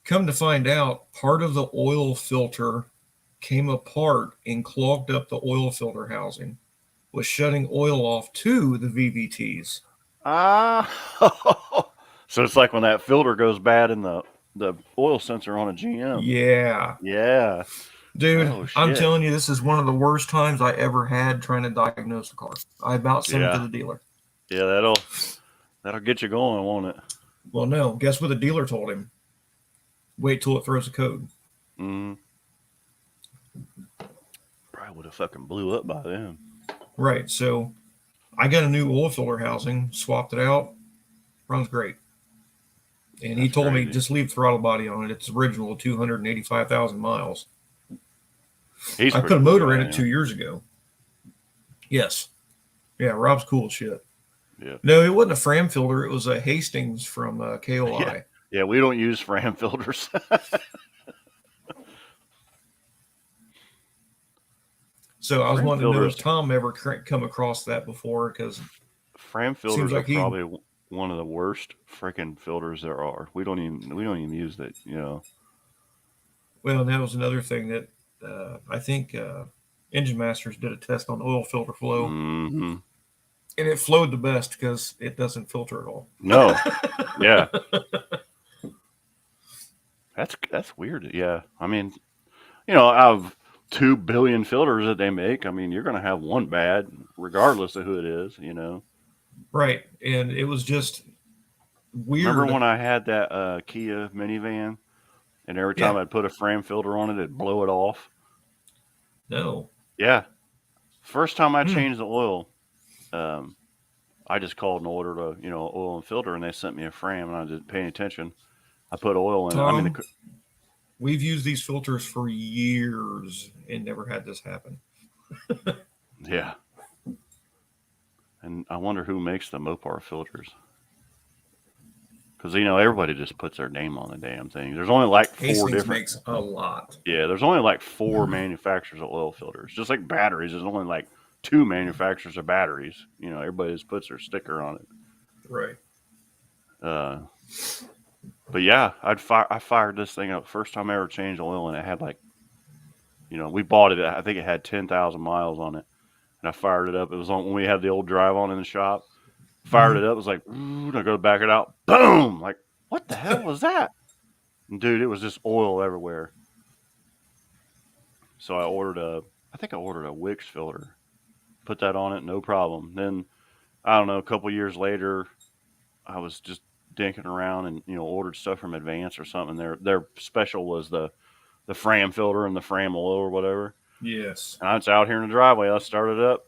come to find out, part of the oil filter came apart and clogged up the oil filter housing, was shutting oil off to the VVTs. Ah. So it's like when that filter goes bad in the oil sensor on a GM. Yeah, Yeah. dude, Oh I'm shit. telling you, this is one of the worst times I ever had trying to diagnose a car. I about sent it Yeah. to the dealer. Yeah, that'll get you going, won't it? Well, no, guess what the dealer told him? Wait till it throws a code. Mm. Probably would have fucking blew up by then. Right, so I got a new oil filter housing, swapped it out, runs great. And he That's told me crazy. just leave throttle body on it. It's original, 285,000 miles. He's I pretty put a motor cool in guy, it 2 years ago. Yes. Yeah, Rob's cool as shit. Yeah. No, it wasn't a Fram filter. It was a Hastings from KOI. Yeah, we don't use Fram filters. So I was Fram wanting to know if filters- Tom ever come across that before, because Fram filters like are probably one of the worst freaking filters there are. We don't even use that. well, that was another thing that I think Engine Masters did a test on oil filter flow, Mm-hmm. and it flowed the best because it doesn't filter at all. No. Yeah. That's weird. Yeah. I mean, out of 2 billion filters that they make, I mean, you're going to have one bad, regardless of who it is. Right, and it was just weird. Remember when I had that Kia minivan, and every time I'd put a Fram filter on it, it'd blow it off? No. Yeah. First time I changed the oil, I just called and ordered a oil and filter, and they sent me a Fram, and I didn't pay any attention. I put oil in it. I mean, we've used these filters for years and never had this happen. Yeah. And I wonder who makes the Mopar filters. Because, everybody just puts their name on the damn thing. There's only like 4 Hastings different. makes a lot. Yeah, there's only like 4 manufacturers of oil filters. Just like batteries, there's only like 2 manufacturers of batteries. Everybody just puts their sticker on it. Right. But yeah, I fired this thing up first time I ever changed oil, and it had like, we bought it. I think it had 10,000 miles on it, and I fired it up. It was on when we had the old drive on in the shop. Fired it up. It was like, ooh, and I go to back it out. Boom! Like, what the hell was that? And dude, it was just oil everywhere. So I think I ordered a Wix filter. Put that on it, no problem. Then I don't know, a couple years later, I was just dinking around and ordered stuff from Advance or something. Their special was the Fram filter and the Fram oil or whatever. Yes. And I was out here in the driveway. I started up.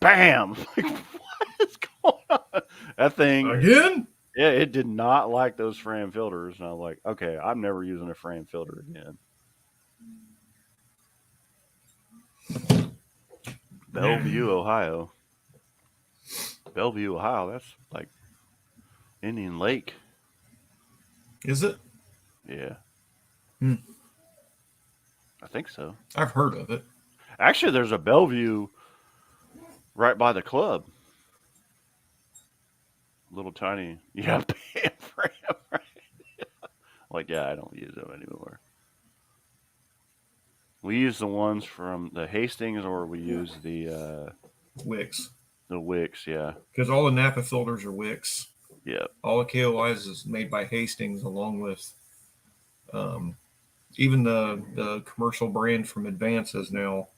Bam! Like, what is going on? That thing Again? Yeah, it did not like those Fram filters. And I was like, okay, I'm never using a Fram filter again. Bellevue, Ohio. Bellevue, Ohio. That's like Indian Lake. Is it? Yeah. Hmm. I think so. I've heard of it. Actually, there's a Bellevue right by the club. Little tiny. Yeah, Fram. Right? Like, yeah, I don't use them anymore. We use the ones from the Hastings, or we use the Wix. Wix, yeah. Because all the Napa filters are Wix. Yeah. All the KOIs is made by Hastings, along with even the commercial brand from Advance is now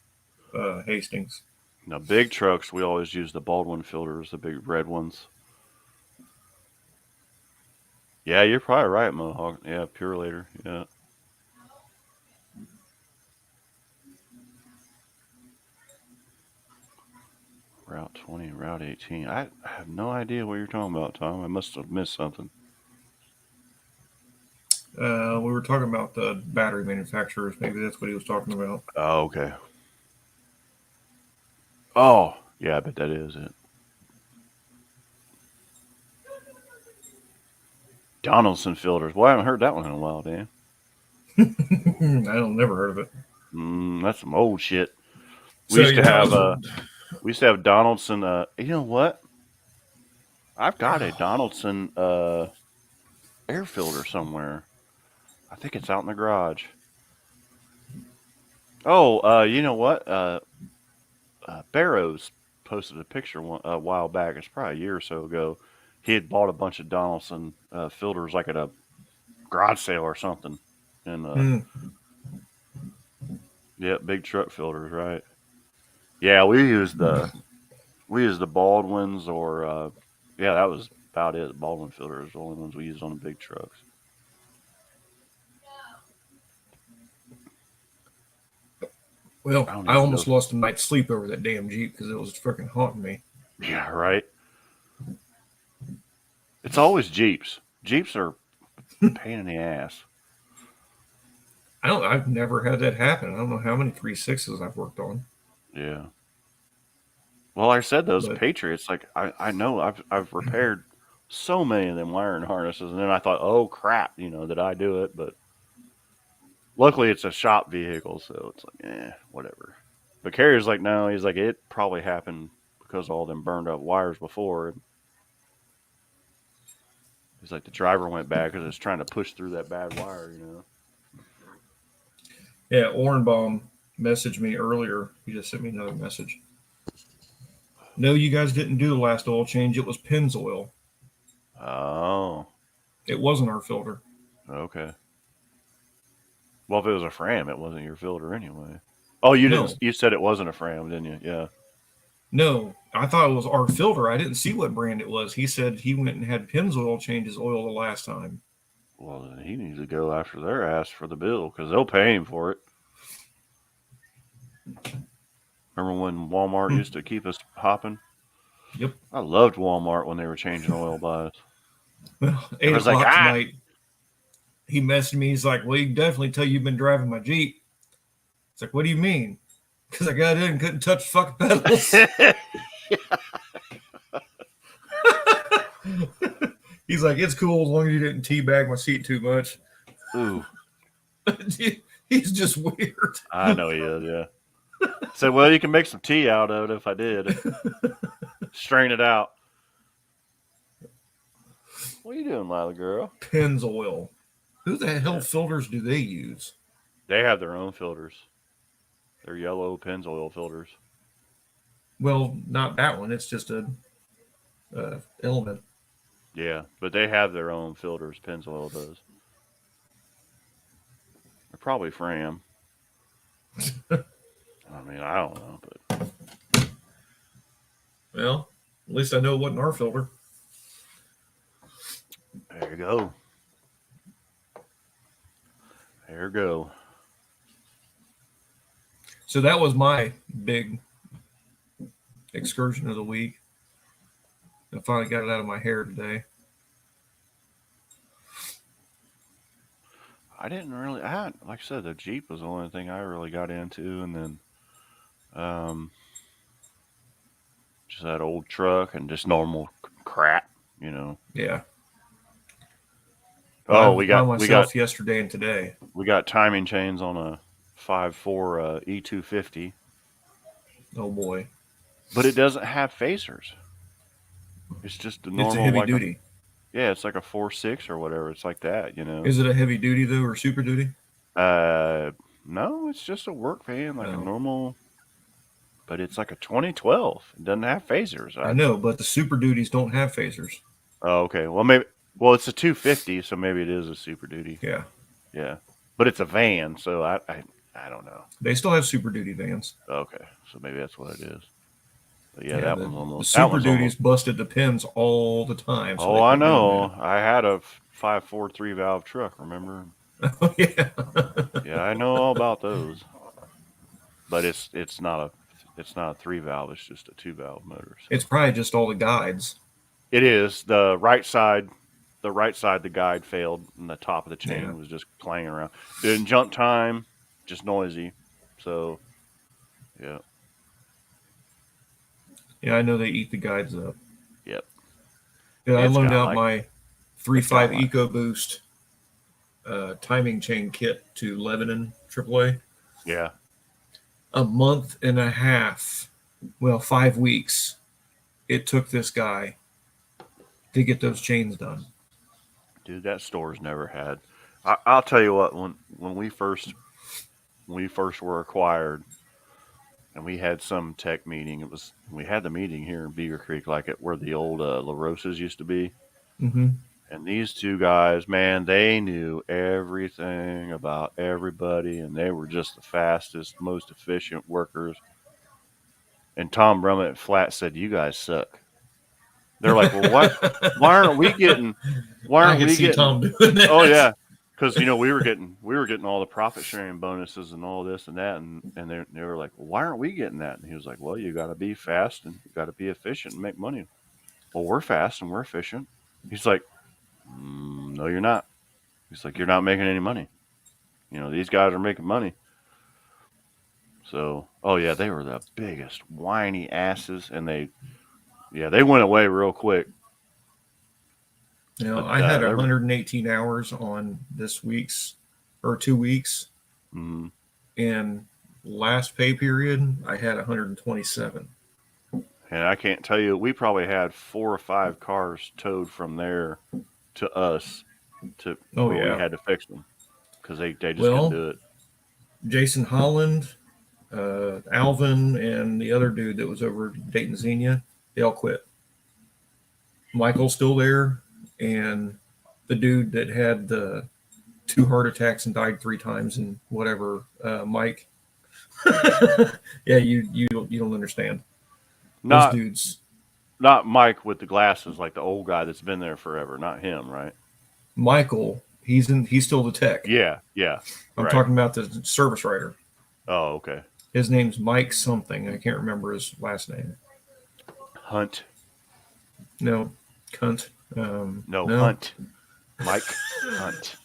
Hastings. Now, big trucks, we always use the Baldwin filters, the big red ones. Yeah, you're probably right, Mohawk. Yeah, Purelator. Yeah. Route 20, Route 18. I have no idea what you're talking about, Tom. I must have missed something. We were talking about the battery manufacturers. Maybe that's what he was talking about. Oh, okay. Oh, yeah, I bet that is it. Donaldson filters. Well, I haven't heard that one in a while, Dan. I don't never heard of it. That's some old shit. We So, used to have Donaldson. You know what? I've got a Donaldson air filter somewhere. I think it's out in the garage. Oh, you know what? Barrows posted a picture a while back. It's probably a year or so ago. He had bought a bunch of Donaldson filters, like at a garage sale or something. And yeah, big truck filters, right? Yeah, we use the Baldwins, or yeah, that was about it. The Baldwin filters are the only ones we used on the big trucks. Well, I even almost know. lost a night's sleep over that damn Jeep because it was freaking haunting me. Yeah, right. It's always Jeeps. Jeeps are a pain in the ass. I've never had that happen. I don't know how many 3.6s I've worked on. Yeah. Well, like I said, those But- Patriots, like I know I've repaired so many of them wiring harnesses, and then I thought, oh crap, did I do it? But luckily, it's a shop vehicle, so it's like, whatever. But Carrier's like, no, he's like, it probably happened because of all them burned up wires before. He's like, the driver went back because it's trying to push through that bad wire, Yeah, Orenbaum messaged me earlier. He just sent me another message. No, you guys didn't do the last oil change. It was Pennzoil. Oh, It wasn't our filter. okay. Well, if it was a Fram, it wasn't your filter anyway. Oh, you No. didn't. You said it wasn't a Fram, didn't you? Yeah. No, I thought it was our filter. I didn't see what brand it was. He said he went and had Pennzoil change his oil the last time. Well, then he needs to go after their ass for the bill because they'll pay him for it. Remember when Walmart used to keep us hopping? Yep. I loved Walmart when they were changing oil by us. Well, 8 was o'clock like, tonight, he messaged me. He's like, well, you can definitely tell you've been driving my Jeep. It's like, what do you mean? Because I got in and couldn't touch fucking pedals. He's like, it's cool as long as you didn't teabag my seat too much. Ooh, He's just weird. I know he is, yeah. Said, well, you can make some tea out of it if I did. Strain it out. What are you doing, Lila girl? Pennzoil. Who the hell Yeah. filters do they use? They have their own filters. They're yellow Pennzoil filters. Well, not that one. It's just a element. Yeah, but they have their own filters. Pennzoil does. They're probably Fram. I mean, I don't know, but Well, at least I know it wasn't our filter. there you go. There you go. So that was my big excursion of the week. I finally got it out of my hair today. I didn't really. Like I said, the Jeep was the only thing I really got into, and then just that old truck and just normal crap, you know. Yeah. Oh, I found myself yesterday and today. we got timing chains on a 5.4 E250, Oh boy, but it doesn't have phasers. It's just a normal. it's a heavy like duty. yeah, it's like a 4.6 or whatever. It's like that, you know. Is it a heavy duty though, or super duty? No, it's just a work van, like a Oh. normal. But it's like a 2012. It doesn't have phasers. I know, but the super duties don't have phasers. Oh, okay. Well, maybe. Well, it's a 250, so maybe it is a Super Duty. Yeah, Yeah, but it's a van, so I don't know. they still have super duty vans. Okay, so maybe that's what it is. But yeah, Yeah, that the, one's almost. the that super one's duties almost- busted the pins all the time. so Oh, they I couldn't do know. I had a 5.4 3-valve truck. Remember? that. Oh yeah. Yeah, I know all about those. But it's not a 3-valve. It's just a 2-valve motor. So. It's probably just all the guides. It is the right side. The right side, the guide failed, and the top of the chain Yeah. was just clanging around. Didn't jump time, just noisy. So, yeah. Yeah, I know they eat the guides up. Yep. Yeah, I It's loaned got out like- my 3.5 like- EcoBoost timing chain kit to Lebanon AAA. Yeah. A month and a half, well, 5 weeks, it took this guy to get those chains done. Dude, that store's never had. I'll tell you what. When we first were acquired, and we had some tech meeting. We had the meeting here in Beaver Creek, like where the old La Rosas used to be. Mm-hmm. And these two guys, man, they knew everything about everybody, and they were just the fastest, most efficient workers. And Tom Brummett flat said, "You guys suck." They're like, "Well, why aren't we getting? Why I aren't can we see getting?" Tom doing that. Oh yeah, because we were getting all the profit sharing bonuses and all this and that, and they were like, "Well, why aren't we getting that?" And he was like, "Well, you got to be fast and you got to be efficient and make money." Well, we're fast and we're efficient. He's like, "No, you're not." He's like, "You're not making any money. You know, these guys are making money." So, oh yeah, they were the biggest whiny asses, and they went away real quick. You know, But, I had they're- 118 hours on this week's or 2 weeks, Mhm. and last pay period I had 127. And I can't tell you, we probably had 4 or 5 cars towed from there to us to Oh, where yeah. we had to fix them because they just Well, couldn't do it. Jason Holland, Alvin, and the other dude that was over Dayton Xenia, they all quit. Michael's still there, and the dude that had the 2 heart attacks and died 3 times and whatever, Mike. Yeah, you don't understand. Those Not dudes. not Mike with the glasses, like the old guy that's been there forever. Not him, right? Michael, he's still the tech. Yeah. I'm right. talking about the service writer. Oh, okay. His name's Mike something. I can't remember his last name. Hunt. No, cunt. No, Hunt. Mike Hunt.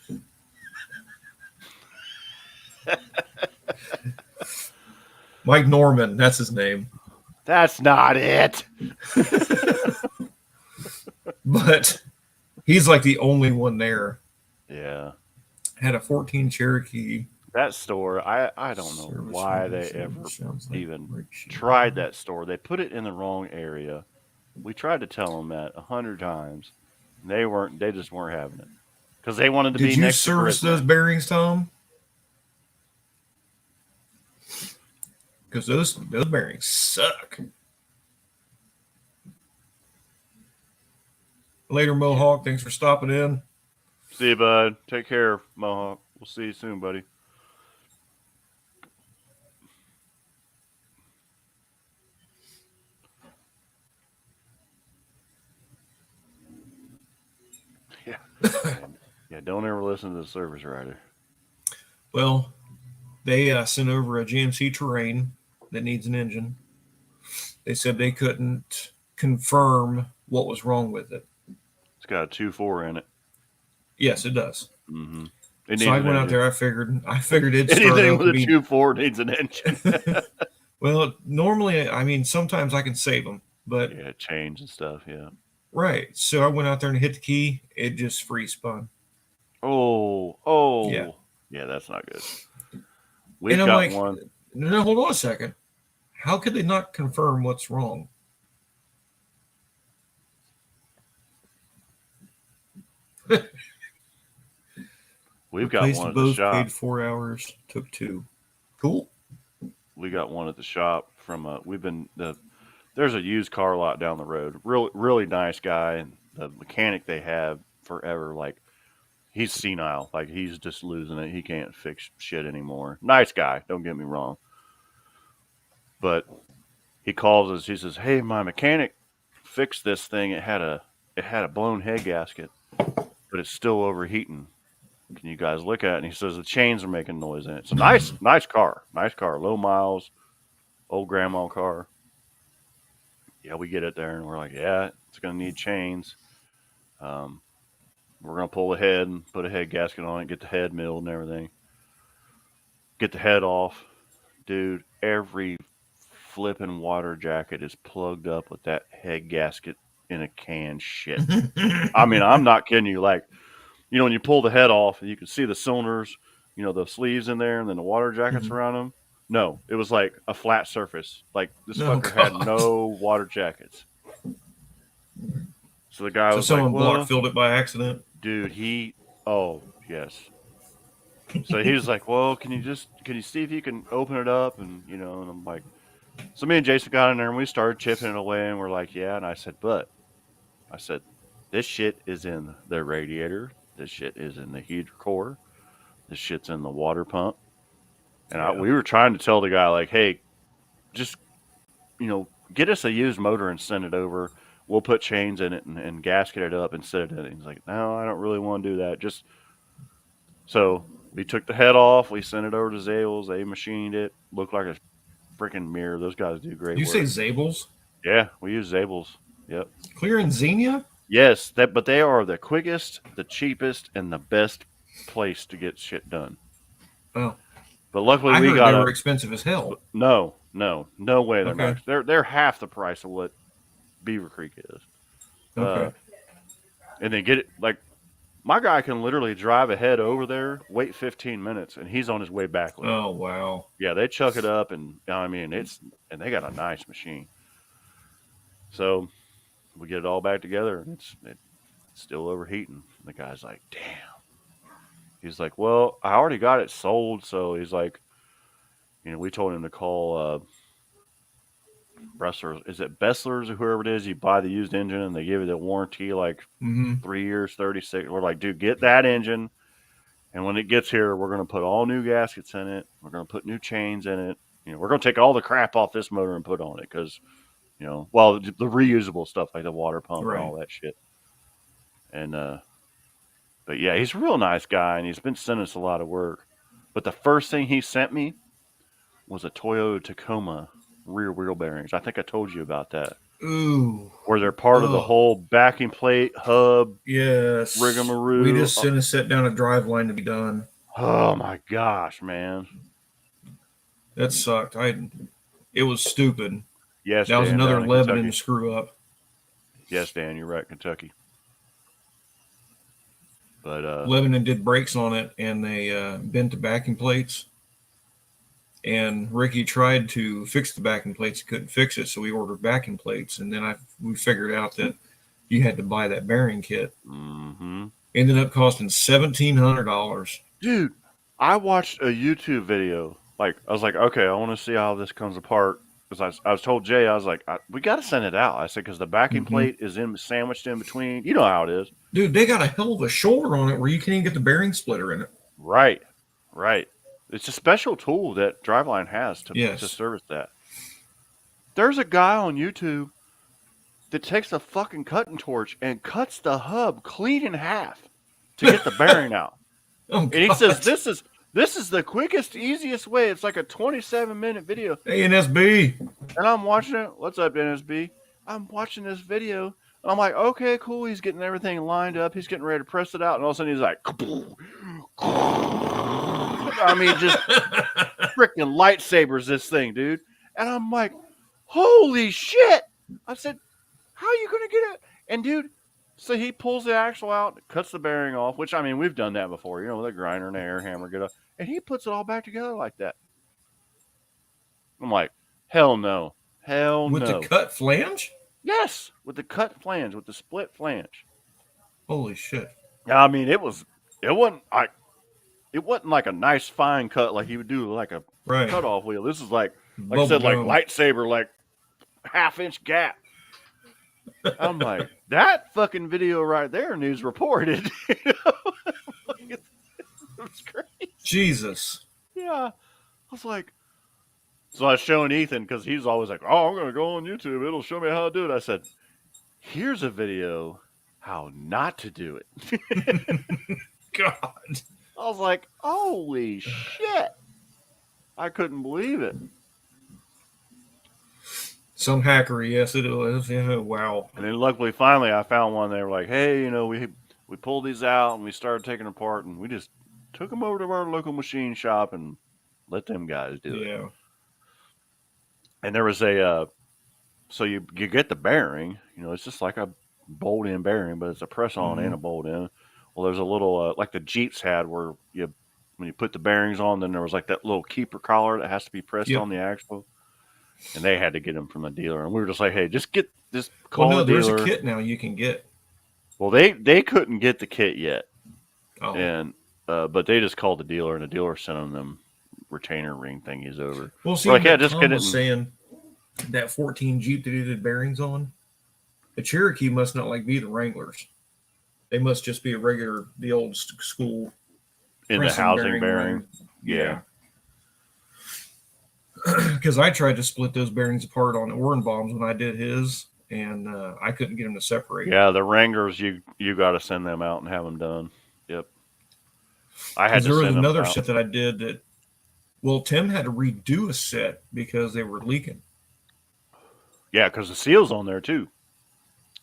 Mike Norman. That's his name. That's not it. But he's like the only one there. Yeah. Had a 14 Cherokee. That store, I don't know Service why writer they sounds ever like even Rick Shea. tried that store. They put it in the wrong area. We tried to tell them that 100 times. They just weren't having it because they wanted to Did be you next service to those Charisma. bearings, Tom? Because those bearings suck. Later, Mohawk. Thanks for stopping in. See you, bud. Take care, Mohawk. We'll see you soon, buddy. Yeah. Yeah, don't ever listen to the service writer. Well, they sent over a GMC Terrain that needs an engine. They said they couldn't confirm what was wrong with it. It's got a 2.4 in it. Yes, it does. Mm-hmm. So I went out there. I figured it'd start Anything up with a to be. 2.4 needs an engine. Well, normally, I mean, sometimes I can save them, but Yeah, change and stuff. Yeah. right. So I went out there and hit the key. It just free spun. Oh. Yeah. Yeah, that's not good. We've And I'm got like, one. no, hold on a second. How could they not confirm what's wrong? We've got Replaced one at the both, shop. paid 4 hours, took 2. Cool. We got one at the shop from there's a used car lot down the road. Really nice guy, and the mechanic they have forever, like he's senile, like he's just losing it. He can't fix shit anymore. Nice guy, don't get me wrong. But he calls us, he says, "Hey, my mechanic fixed this thing. It had a blown head gasket, but it's still overheating. Can you guys look at it?" And he says the chains are making noise in it. It's a nice car, low miles, old grandma car. Yeah, we get it there and we're like, yeah, it's going to need chains. We're going to pull the head and put a head gasket on it, get the head milled and everything. Get the head off. Dude, every flipping water jacket is plugged up with that head gasket in a can shit. I mean, I'm not kidding you. Like, you know, when you pull the head off and you can see the cylinders, you know, the sleeves in there and then the water jackets around them. No, it was like a flat surface. Like this fucker had no water jackets. So the guy was someone like, well, block filled it by accident. dude, oh, yes. So he was like, well, can you see if you can open it up? And, you know, and I'm like, so me and Jason got in there and we started chipping it away and we're like, yeah. And I said, this shit is in the radiator. This shit is in the heater core. This shit's in the water pump. And we were trying to tell the guy, like, hey, just, you know, get us a used motor and send it over. We'll put chains in it and gasket it up and set it in it. He's like, no, I don't really want to do that. So we took the head off. We sent it over to Zales. They machined it. Looked like a freaking mirror. Those guys do great You work. say Zables? Yeah, we use Zables. Yep. Clear in Xenia? Yes, but they are the quickest, the cheapest, and the best place to get shit done. Oh. But luckily I we heard got they were expensive as hell. No way they're Okay. not. They're half the price of what Beaver Creek is. Okay. And they get it like my guy can literally drive ahead over there, wait 15 minutes, and he's on his way back. Oh, wow. Yeah, they chuck it up, and I mean and they got a nice machine. So we get it all back together, and it's still overheating. And the guy's like, "Damn." He's like, "Well, I already got it sold," so he's like, you know, we told him to call Bessler's. Is it Bessler's or whoever it is? You buy the used engine and they give you the warranty, like 3 years, 36. We're like, dude, get that engine. And when it gets here, we're going to put all new gaskets in it. We're going to put new chains in it. You know, we're going to take all the crap off this motor and put on it because, you know, well, the reusable stuff like the water pump and all that shit. And, but yeah, he's a real nice guy and he's been sending us a lot of work. But the first thing he sent me was a Toyota Tacoma rear wheel bearings. I think I told you about that. Ooh. Where they're part of the whole backing plate, hub, yes, rigmarole. We just sent a set down a drive line to be done. Oh my gosh, man. That sucked. It was stupid. Yes, that was Dan, another down in Lebanon Kentucky. screw up. Yes, Dan, you're right, Kentucky. But Lebanon did brakes on it, and they bent the backing plates. And Ricky tried to fix the backing plates. He couldn't fix it, so we ordered backing plates. And then we figured out that you had to buy that bearing kit. Mm-hmm. Ended up costing $1,700. Dude, I watched a YouTube video. Like, I was like, okay, I want to see how this comes apart. Because I was told Jay, I was like, we got to send it out. I said, because the backing plate is sandwiched in between. You know how it is. Dude, they got a hell of a shoulder on it where you can't even get the bearing splitter in it. Right. It's a special tool that Driveline has Yes. to service that. There's a guy on YouTube that takes a fucking cutting torch and cuts the hub clean in half to get the bearing out. Oh, And he says, this is the quickest, easiest way. It's like a 27-minute video. Hey, NSB. And I'm watching it. What's up, NSB? I'm watching this video. And I'm like, okay, cool. He's getting everything lined up. He's getting ready to press it out. And all of a sudden he's like, I mean, just freaking lightsabers this thing, dude. And I'm like, holy shit. I said, how are you going to get it? And dude, so he pulls the axle out, cuts the bearing off, which, I mean, we've done that before, you know, with a grinder and an air hammer, get up, and he puts it all back together like that. I'm like, hell no. Hell With no. the cut flange? Yes, with the cut flange, with the split flange. Holy shit. I mean, it wasn't like a nice fine cut like he would do like a Right. cutoff wheel. This is like I Bubble said, like gum. lightsaber, like half-inch gap. I'm like, that fucking video right there news reported. You know? It was crazy. Jesus. Yeah. I was like, so I was showing Ethan because he's always like, oh, I'm going to go on YouTube. It'll show me how to do it. I said, here's a video how not to do it. God. I was like, holy shit. I couldn't believe it. Some hackery, yes, it was. Yeah, wow. And then luckily, finally, I found one. They were like, hey, you know, we pulled these out and we started taking them apart and we just took them over to our local machine shop and let them guys do it. Yeah. And there was so you get the bearing, you know, it's just like a bolt-in bearing, but it's a press-on and a bolt-in. Well, there's a little, like the Jeeps had where when you put the bearings on, then there was like that little keeper collar that has to be pressed on the axle. And they had to get them from the dealer. And we were just like, hey, just call the there's dealer. a kit now you can get. Well, they couldn't get the kit yet. Oh. And but they just called the dealer, and the dealer sent them retainer ring thingies over. Well, see, like, yeah, what just Tom get it. was saying that 14 Jeep that he did bearings on, the Cherokee must not be the Wranglers. They must just be the old school In the pressing housing bearing. ring. Yeah. Because I tried to split those bearings apart on Oren bombs when I did his, and I couldn't get them to separate. Yeah, the Wranglers, you got to send them out and have them done. Yep. I had to There was send them another out. set that I did that. Well, Tim had to redo a set because they were leaking. Yeah, because the seal's on there too.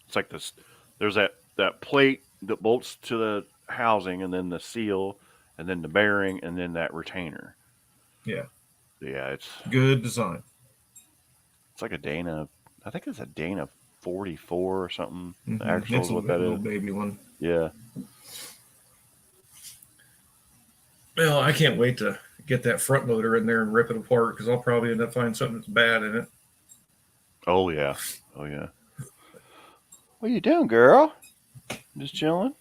It's like this. There's that plate that bolts to the housing, and then the seal, and then the bearing, and then that retainer. Yeah. Yeah, it's Good design. It's like a Dana. I think it's a Dana 44 or something. The Mhm. axle It's is a what that little is. baby one. Yeah. Well, I can't wait to get that front loader in there and rip it apart because I'll probably end up finding something that's bad in it. Oh yeah. Oh yeah. What are you doing, girl? Just chilling.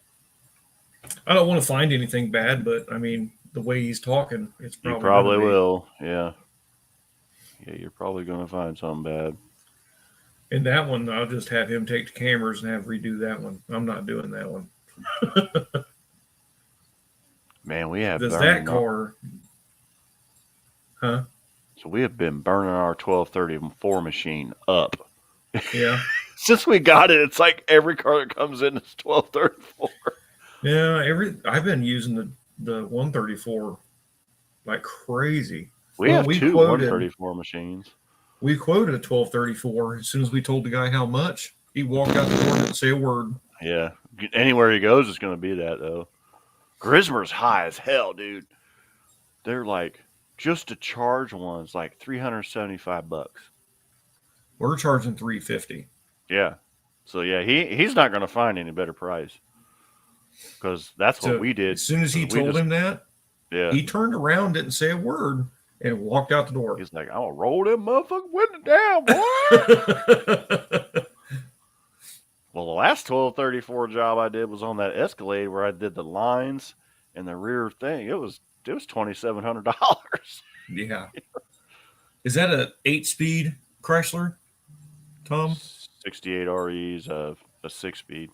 I don't want to find anything bad, but I mean, the way he's talking, it's probably You probably gonna be. will. Yeah. Yeah, you're probably going to find something bad. And that one, I'll just have him take the cameras and have redo that one. I'm not doing that one. Man, we have Does burning that our- car? Huh? So we have been burning our 1234 machine up. Yeah. Since we got it, it's like every car that comes in is 1234. Yeah. I've been using the 134 like crazy. We Well, have we two quoted- 134 machines. We quoted a 1234. As soon as we told the guy how much, he walked out the door and didn't say a word. Yeah. Anywhere he goes, it's going to be that, though. Grismer's high as hell, dude. They're like, just to charge one's like $375. We're charging $350. Yeah. So, yeah, he's not going to find any better price. Because that's what So we did. As soon as he We told just- him that, Yeah. he turned around, didn't say a word, and walked out the door. He's like, I'll roll them motherfucking window down, boy. Well, the last 1234 job I did was on that Escalade where I did the lines and the rear thing. It was $2,700. Yeah. Is that a 8-speed Chrysler, Tom? 68 REs, a 6-speed.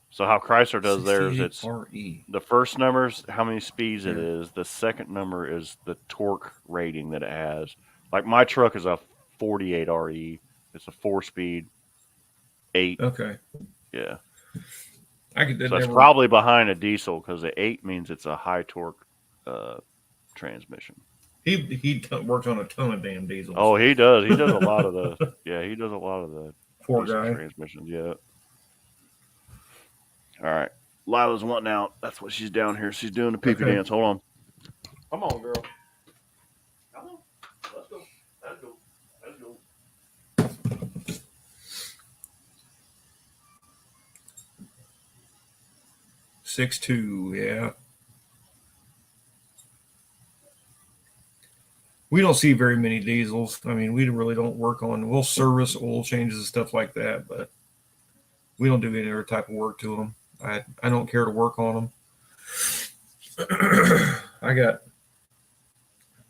So how Chrysler does theirs, it's RE. the first number's how many speeds it Yeah. is. The second number is the torque rating that it has. Like my truck is a 48 RE. It's a 4-speed, 8. Okay. Yeah. I could So it's probably behind a diesel because the 8 means it's a high torque transmission. He worked on a ton of damn diesels. Oh, he does. He does a lot of the. Yeah, he does a lot of the Poor diesel guy. transmissions. Yeah. All right. Lila's wanting out. That's what she's down here. She's doing the pee-pee Okay. dance. Hold on. Come on, girl. Come on. Let's go. Let's go. Let's go. 6.2, yeah. We don't see very many diesels. I mean, we really don't work on. We'll service oil changes and stuff like that, but we don't do any other type of work to them. I don't care to work on them. I got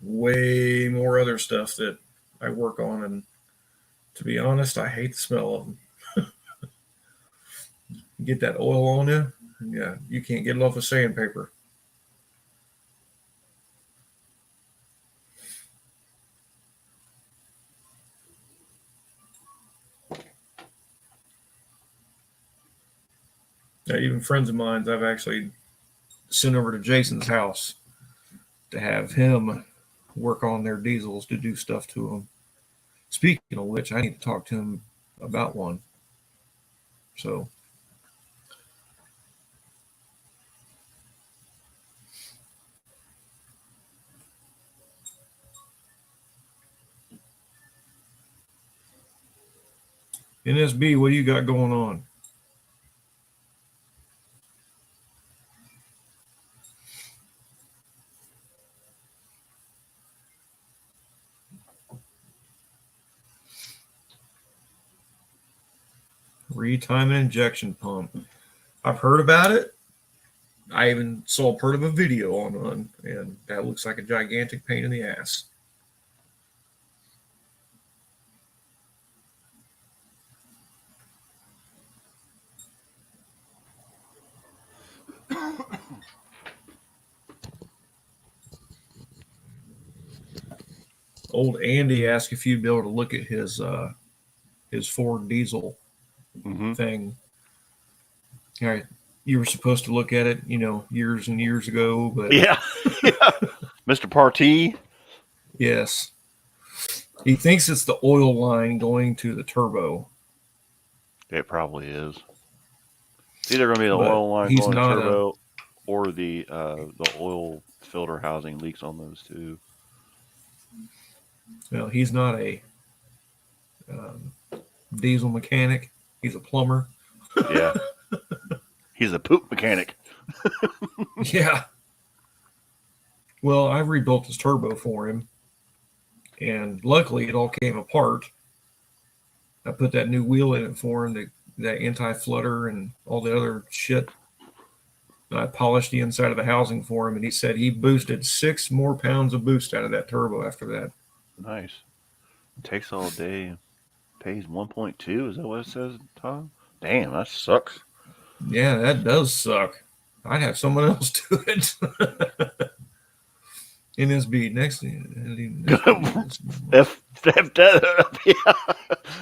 way more other stuff that I work on, and to be honest, I hate the smell of them. You get that oil on you, yeah, you can't get it off of sandpaper. Now, even friends of mine, I've actually sent over to Jason's house to have him work on their diesels to do stuff to them. Speaking of which, I need to talk to him about one. So, NSB, what do you got going on? Retime an injection pump. I've heard about it. I even saw part of a video on one, and that looks like a gigantic pain in the ass. Old Andy asked if you'd be able to look at his Ford diesel thing. All right, you were supposed to look at it, years and years ago, but Yeah. Mr. Partee. yes, he thinks it's the oil line going to the turbo. It probably is. It's either going to be the But oil line he's going to not turbo or the oil filter housing leaks on those two. Well, he's not a diesel mechanic. He's a plumber. Yeah. He's a poop mechanic. Yeah. Well, I rebuilt his turbo for him, and luckily it all came apart. I put that new wheel in it for him, that anti-flutter and all the other shit. And I polished the inside of the housing for him, and he said he boosted 6 more pounds of boost out of that turbo after that. Nice. Takes all day. Pays 1.2. Is that what it says, Tom? Damn, that sucks. Yeah, that does suck. I'd have someone else do it. NSB next thing.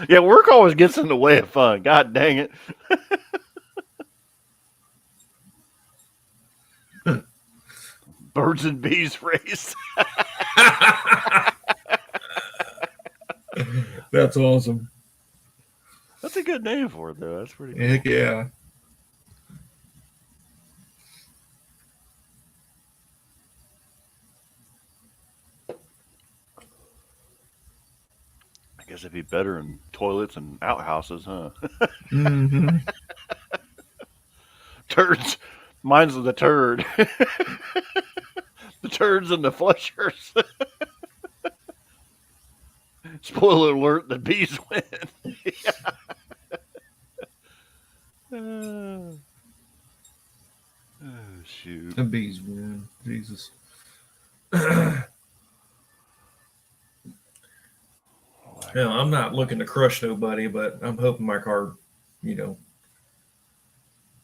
Yeah, work always gets in the way of fun. God dang it. Birds and bees race. That's awesome. That's a good name for it, though. That's pretty cool. Heck yeah. I guess it'd be better in toilets and outhouses, huh? Mm-hmm. Turds. Mine's the turd. The turds and the flushers. Spoiler alert, the bees win. Yeah. Oh, shoot. The bees, man. Jesus. Yeah, I'm not looking to crush nobody, but I'm hoping my car, you know,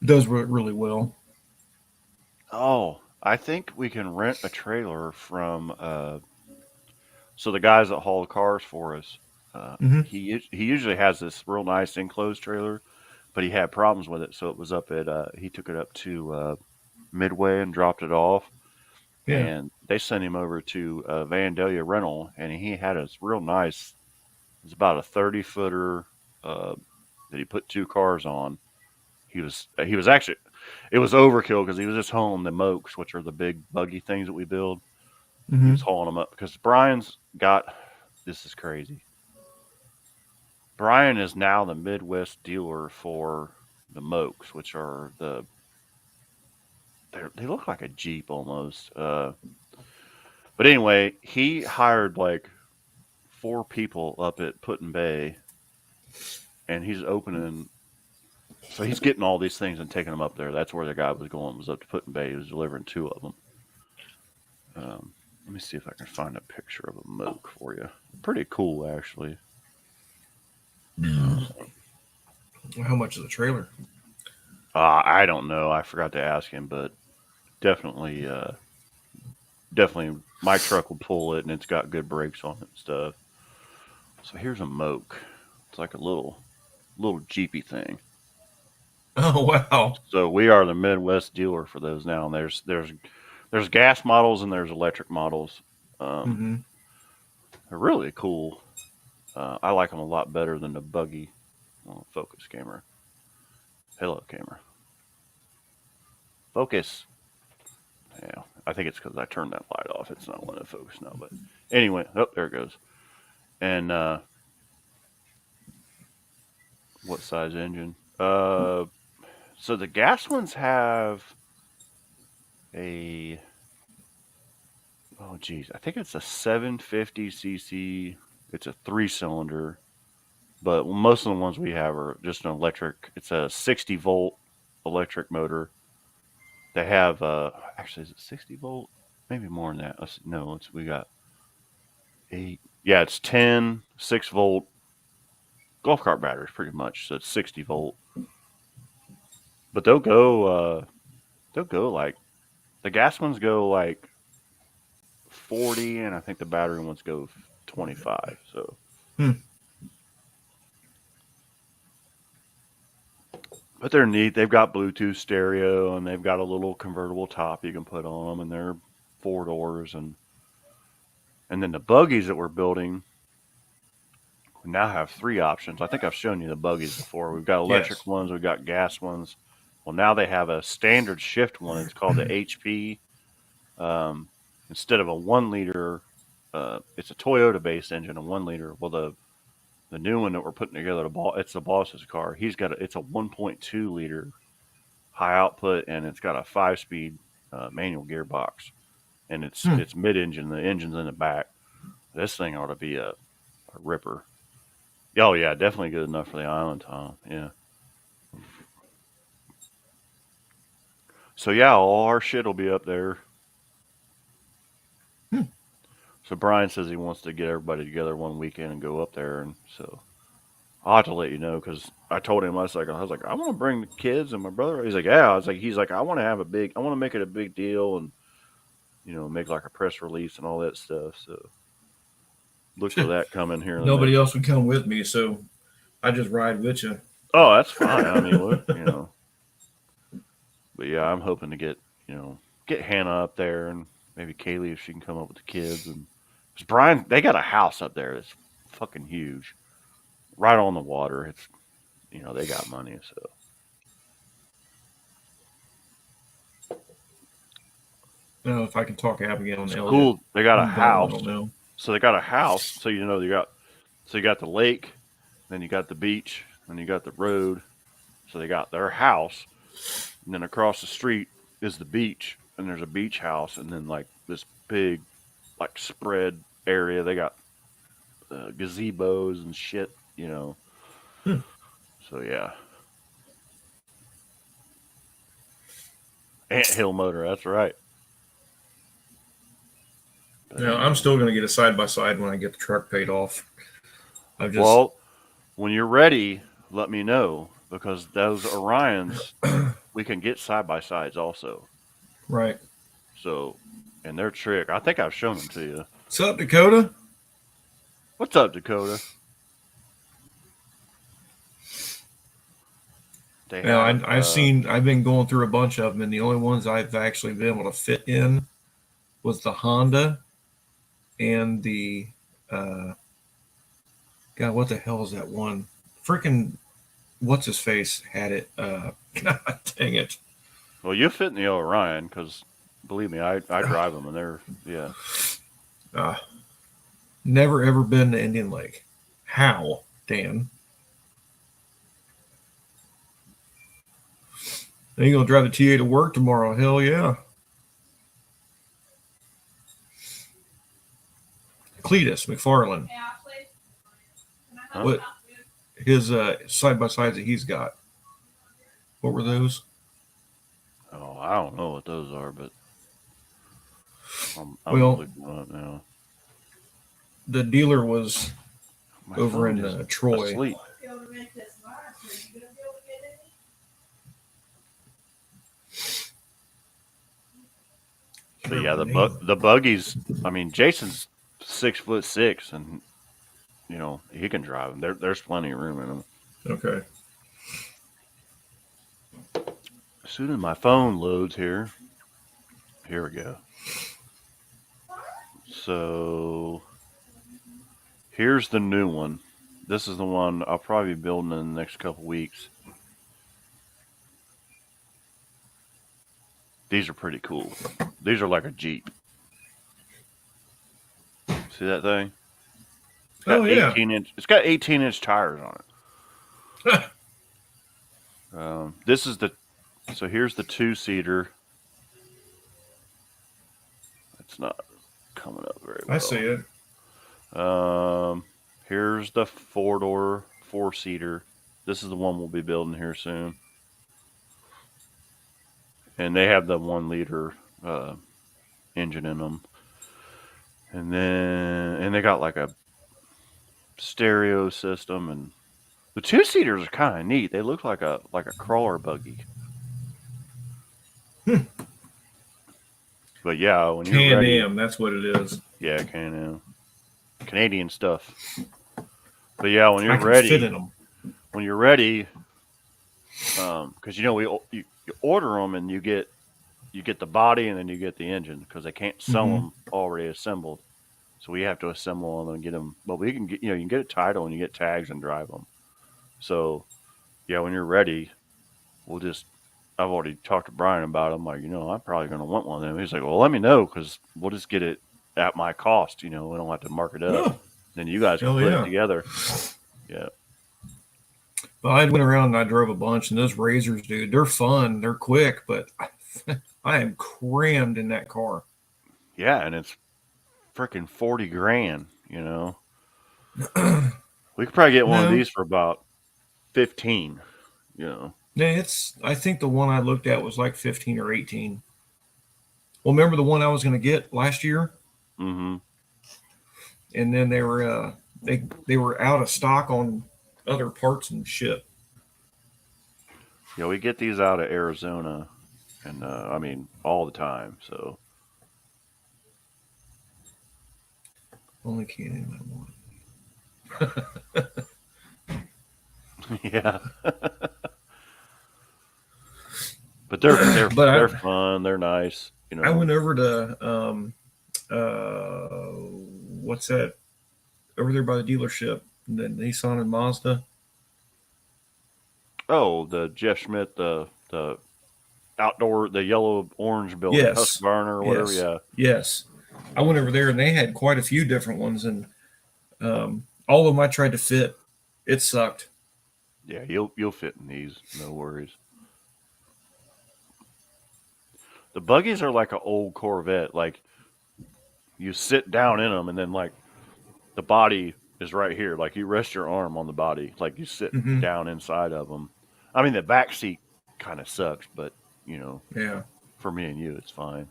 does really well. Oh, I think we can rent a trailer from so the guys that haul the cars for us. Mm-hmm. He usually has this real nice enclosed trailer, but he had problems with it, so it was up at he took it up to Midway and dropped it off, Yeah. and they sent him over to Vandalia Rental, and he had a real nice. It's about a 30-footer that he put two cars on. He was actually it was overkill because he was just hauling the Mokes, which are the big buggy things that we build. He Mm-hmm. was hauling them up because Brian's got this is crazy. Brian is now the Midwest dealer for the Mokes, which are they look like a Jeep almost. But anyway, he hired like 4 people up at Put-in Bay, and he's opening. So he's getting all these things and taking them up there. That's where the guy was going. Was up to Put-in Bay. He was delivering 2 of them. Let me see if I can find a picture of a Moke for you. Pretty cool, actually. How much is the trailer? I don't know. I forgot to ask him, but definitely, definitely, my truck will pull it, and it's got good brakes on it and stuff. So here's a Moke. It's like a little Jeepy thing. Oh wow. So we are the Midwest dealer for those now. And there's gas models and there's electric models. Mm-hmm. They're really cool. I like them a lot better than the buggy focus camera. Hello, camera. Focus. Yeah, I think it's because I turned that light off. It's not letting it focus now. But anyway, oh, there it goes. And what size engine? So the gas ones have a oh geez, I think it's a 750cc. It's a 3-cylinder, but most of the ones we have are just an electric. It's a 60-volt electric motor. They have actually is it 60-volt? Maybe more than that. We got 8. Yeah, it's 10 6-volt golf cart batteries pretty much. So it's 60-volt. But they'll go like the gas ones go like 40, and I think the battery ones go 25. So, but they're neat. They've got Bluetooth stereo, and they've got a little convertible top you can put on them, and they're 4 doors, and then the buggies that we're building we now have 3 options. I think I've shown you the buggies before. We've got electric ones, we've got gas ones. Well, now they have a standard shift one. It's called the HP. Instead of a 1-liter, it's a Toyota-based engine, a 1-liter. Well, the new one that we're putting together, it's the boss's car. It's a 1.2-liter high output, and it's got a 5-speed manual gearbox, and it's mid-engine. The engine's in the back. This thing ought to be a ripper. Oh yeah, definitely good enough for the island, Tom. Yeah. So yeah, all our shit will be up there. So Brian says he wants to get everybody together one weekend and go up there, and so I'll have to let you know because I told him I was like I want to bring the kids and my brother. He's like, yeah. He's like I want to make it a big deal and make like a press release and all that stuff. So look for that coming here. Nobody else would come with me, so I just ride with you. Oh, that's fine. I mean, look, But yeah, I'm hoping to get Hannah up there and maybe Kaylee if she can come up with the kids. And because Brian, they got a house up there that's fucking huge, right on the water. It's they got money, so. I don't know if I can talk Abigail and Elliot. Cool. They got a house. I don't know. So they got a house. So you got the lake, then you got the beach, then you got the road. So they got their house, and then across the street is the beach, and there's a beach house, and then like this big, like spread area. They got gazebos and shit, So yeah. Anthill motor. That's right. No, I'm still going to get a side by side when I get the truck paid off. Well, when you're ready, let me know, because those Orions we can get side by sides also. Right. So, and they're trick. I think I've shown them to you. What's up, Dakota? What's up, Dakota? I've been going through a bunch of them, and the only ones I've actually been able to fit in was the Honda and the, God, what the hell is that one? Freaking, what's his face had it? God dang it. Well, you fit in the Orion, because believe me, I drive them, and they're, yeah. Never ever been to Indian Lake. How, Dan? Are you gonna drive the TA to work tomorrow? Hell yeah. Cletus McFarland. Huh? What his side by sides that he's got? What were those? Oh, I don't know what those are, but I'm Well, looking them up now. The dealer was My over phone in is Troy. asleep. But yeah, the buggies. I mean, Jason's 6'6", and you know he can drive them. There's plenty of room in them. Okay. As soon as my phone loads here we go. So here's the new one. This is the one I'll probably be building in the next couple weeks. These are pretty cool. These are like a Jeep. See that thing? It's got 18-inch. It's got 18-inch tires on it. This is the. So here's the 2-seater. It's not coming up very well. I see it. Here's the 4-door 4-seater. This is the one we'll be building here soon. And they have the 1-liter engine in them. And they got like a stereo system, and the 2-seaters are kind of neat. They look like a crawler buggy. But yeah, when you're ready, Can-Am, that's what it is. yeah, Can-Am, Canadian stuff. But yeah, when you're I can ready, fit in them. when you're ready, because you know you order them and you get the body and then you get the engine, because they can't sell them already assembled. So we have to assemble them and get them. But we can get, you can get a title and you get tags and drive them. So yeah, when you're ready, I've already talked to Brian about it. I'm like, I'm probably going to want one of them. He's like, well, let me know, because we'll just get it at my cost. We don't have to mark it up. Yeah. Then you guys can Hell put yeah. it together. Yeah. But I went around and I drove a bunch, and those Razors, dude, they're fun. They're quick, but I am crammed in that car. Yeah, and it's freaking $40,000. We could probably get one of these for about 15. Yeah, I think the one I looked at was like 15 or 18. Well, remember the one I was going to get last year? Mm-hmm. And then they were they were out of stock on other parts and shit. Yeah, we get these out of Arizona, and I mean all the time. So Only Can-Am I want. yeah. But they're fun. They're nice. I went over to what's that? Over there by the dealership, the Nissan and Mazda. Oh, the Jeff Schmidt, the outdoor, the yellow orange building, Yes. Husqvarna or whatever. Yes. Yeah. Yes. I went over there and they had quite a few different ones, and all of them I tried to fit. It sucked. Yeah, you'll fit in these, no worries. The buggies are like an old Corvette. Like, you sit down in them, and then like the body is right here. Like, you rest your arm on the body, like you sit down inside of them. I mean, the back seat kind of sucks, but Yeah. for me and you, it's fine.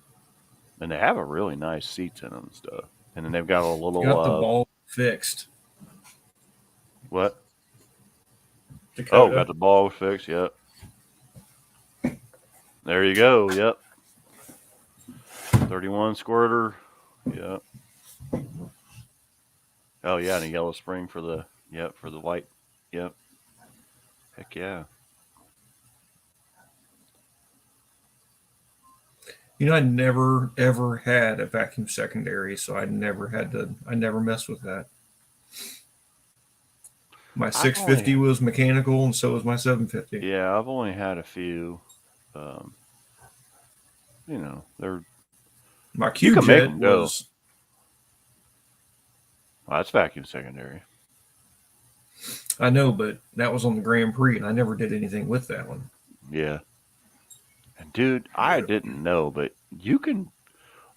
And they have a really nice seats in them and stuff. And then they've got a little Got the ball fixed. what? Dakota. Oh, got the ball fixed. Yep. There you go. Yep. 31 squirter. Yep. Oh yeah, and a yellow spring for the white. Yep. Heck yeah. You know, I never ever had a vacuum secondary, so I never messed with that. My 650 was mechanical, and so was my 750. Yeah, I've only had a few. They're My You can make Q-Jet 'em go. was, well, that's vacuum secondary. I know, but that was on the Grand Prix, and I never did anything with that one. Yeah. And dude, I didn't know, but you can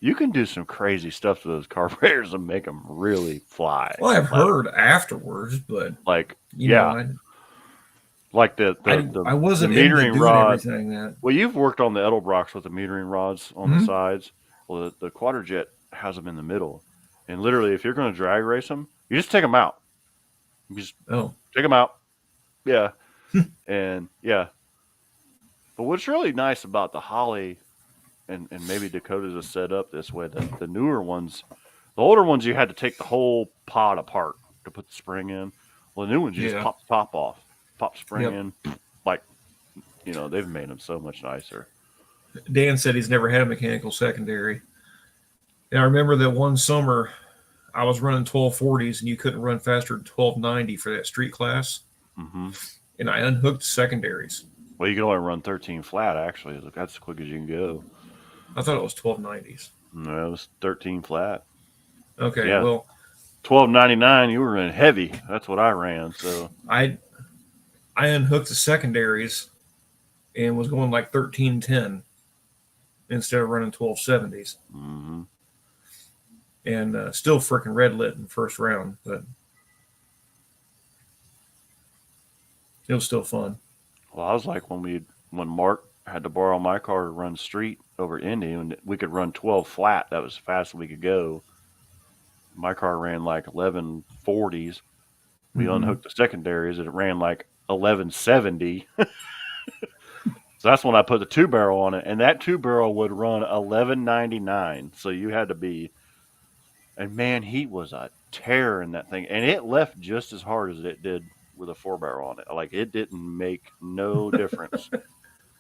do some crazy stuff to those carburetors and make them really fly. Well, I've heard afterwards, but Like you yeah, know, like I wasn't the into metering doing rod. everything that. Well, you've worked on the Edelbrocks with the metering rods on the sides. Well, the Quadrajet has them in the middle, and literally, if you're going to drag race them, you just take them out. You just take them out. Yeah, and yeah. But what's really nice about the Holly, and maybe Dakota's is set up this way, the newer ones, the older ones, you had to take the whole pod apart to put the spring in. Well, the new ones, you just pop the top off, pop spring in. Like, they've made them so much nicer. Dan said he's never had a mechanical secondary. And I remember that one summer I was running 1240s, and you couldn't run faster than 1290 for that street class. Mm-hmm. And I unhooked secondaries. Well, you can only run 13 flat, actually. That's as quick as you can go. I thought it was 1290s. No, it was 13 flat. Okay, Yeah. well, 1299, you were running heavy. That's what I ran. So I unhooked the secondaries and was going like 1310 instead of running 1270s. mm-hmm. And still freaking red lit in the first round, but it was still fun. Well, I was like when Mark had to borrow my car to run street over Indy, and we could run 12 flat. That was as fast as we could go. My car ran like 1140s. We unhooked the secondaries, and it ran like 1170. So that's when I put the 2-barrel on it, and that 2-barrel would run 1199. So you had to be, and man, he was a terror in that thing, and it left just as hard as it did with a 4-barrel on it. Like, it didn't make no difference. And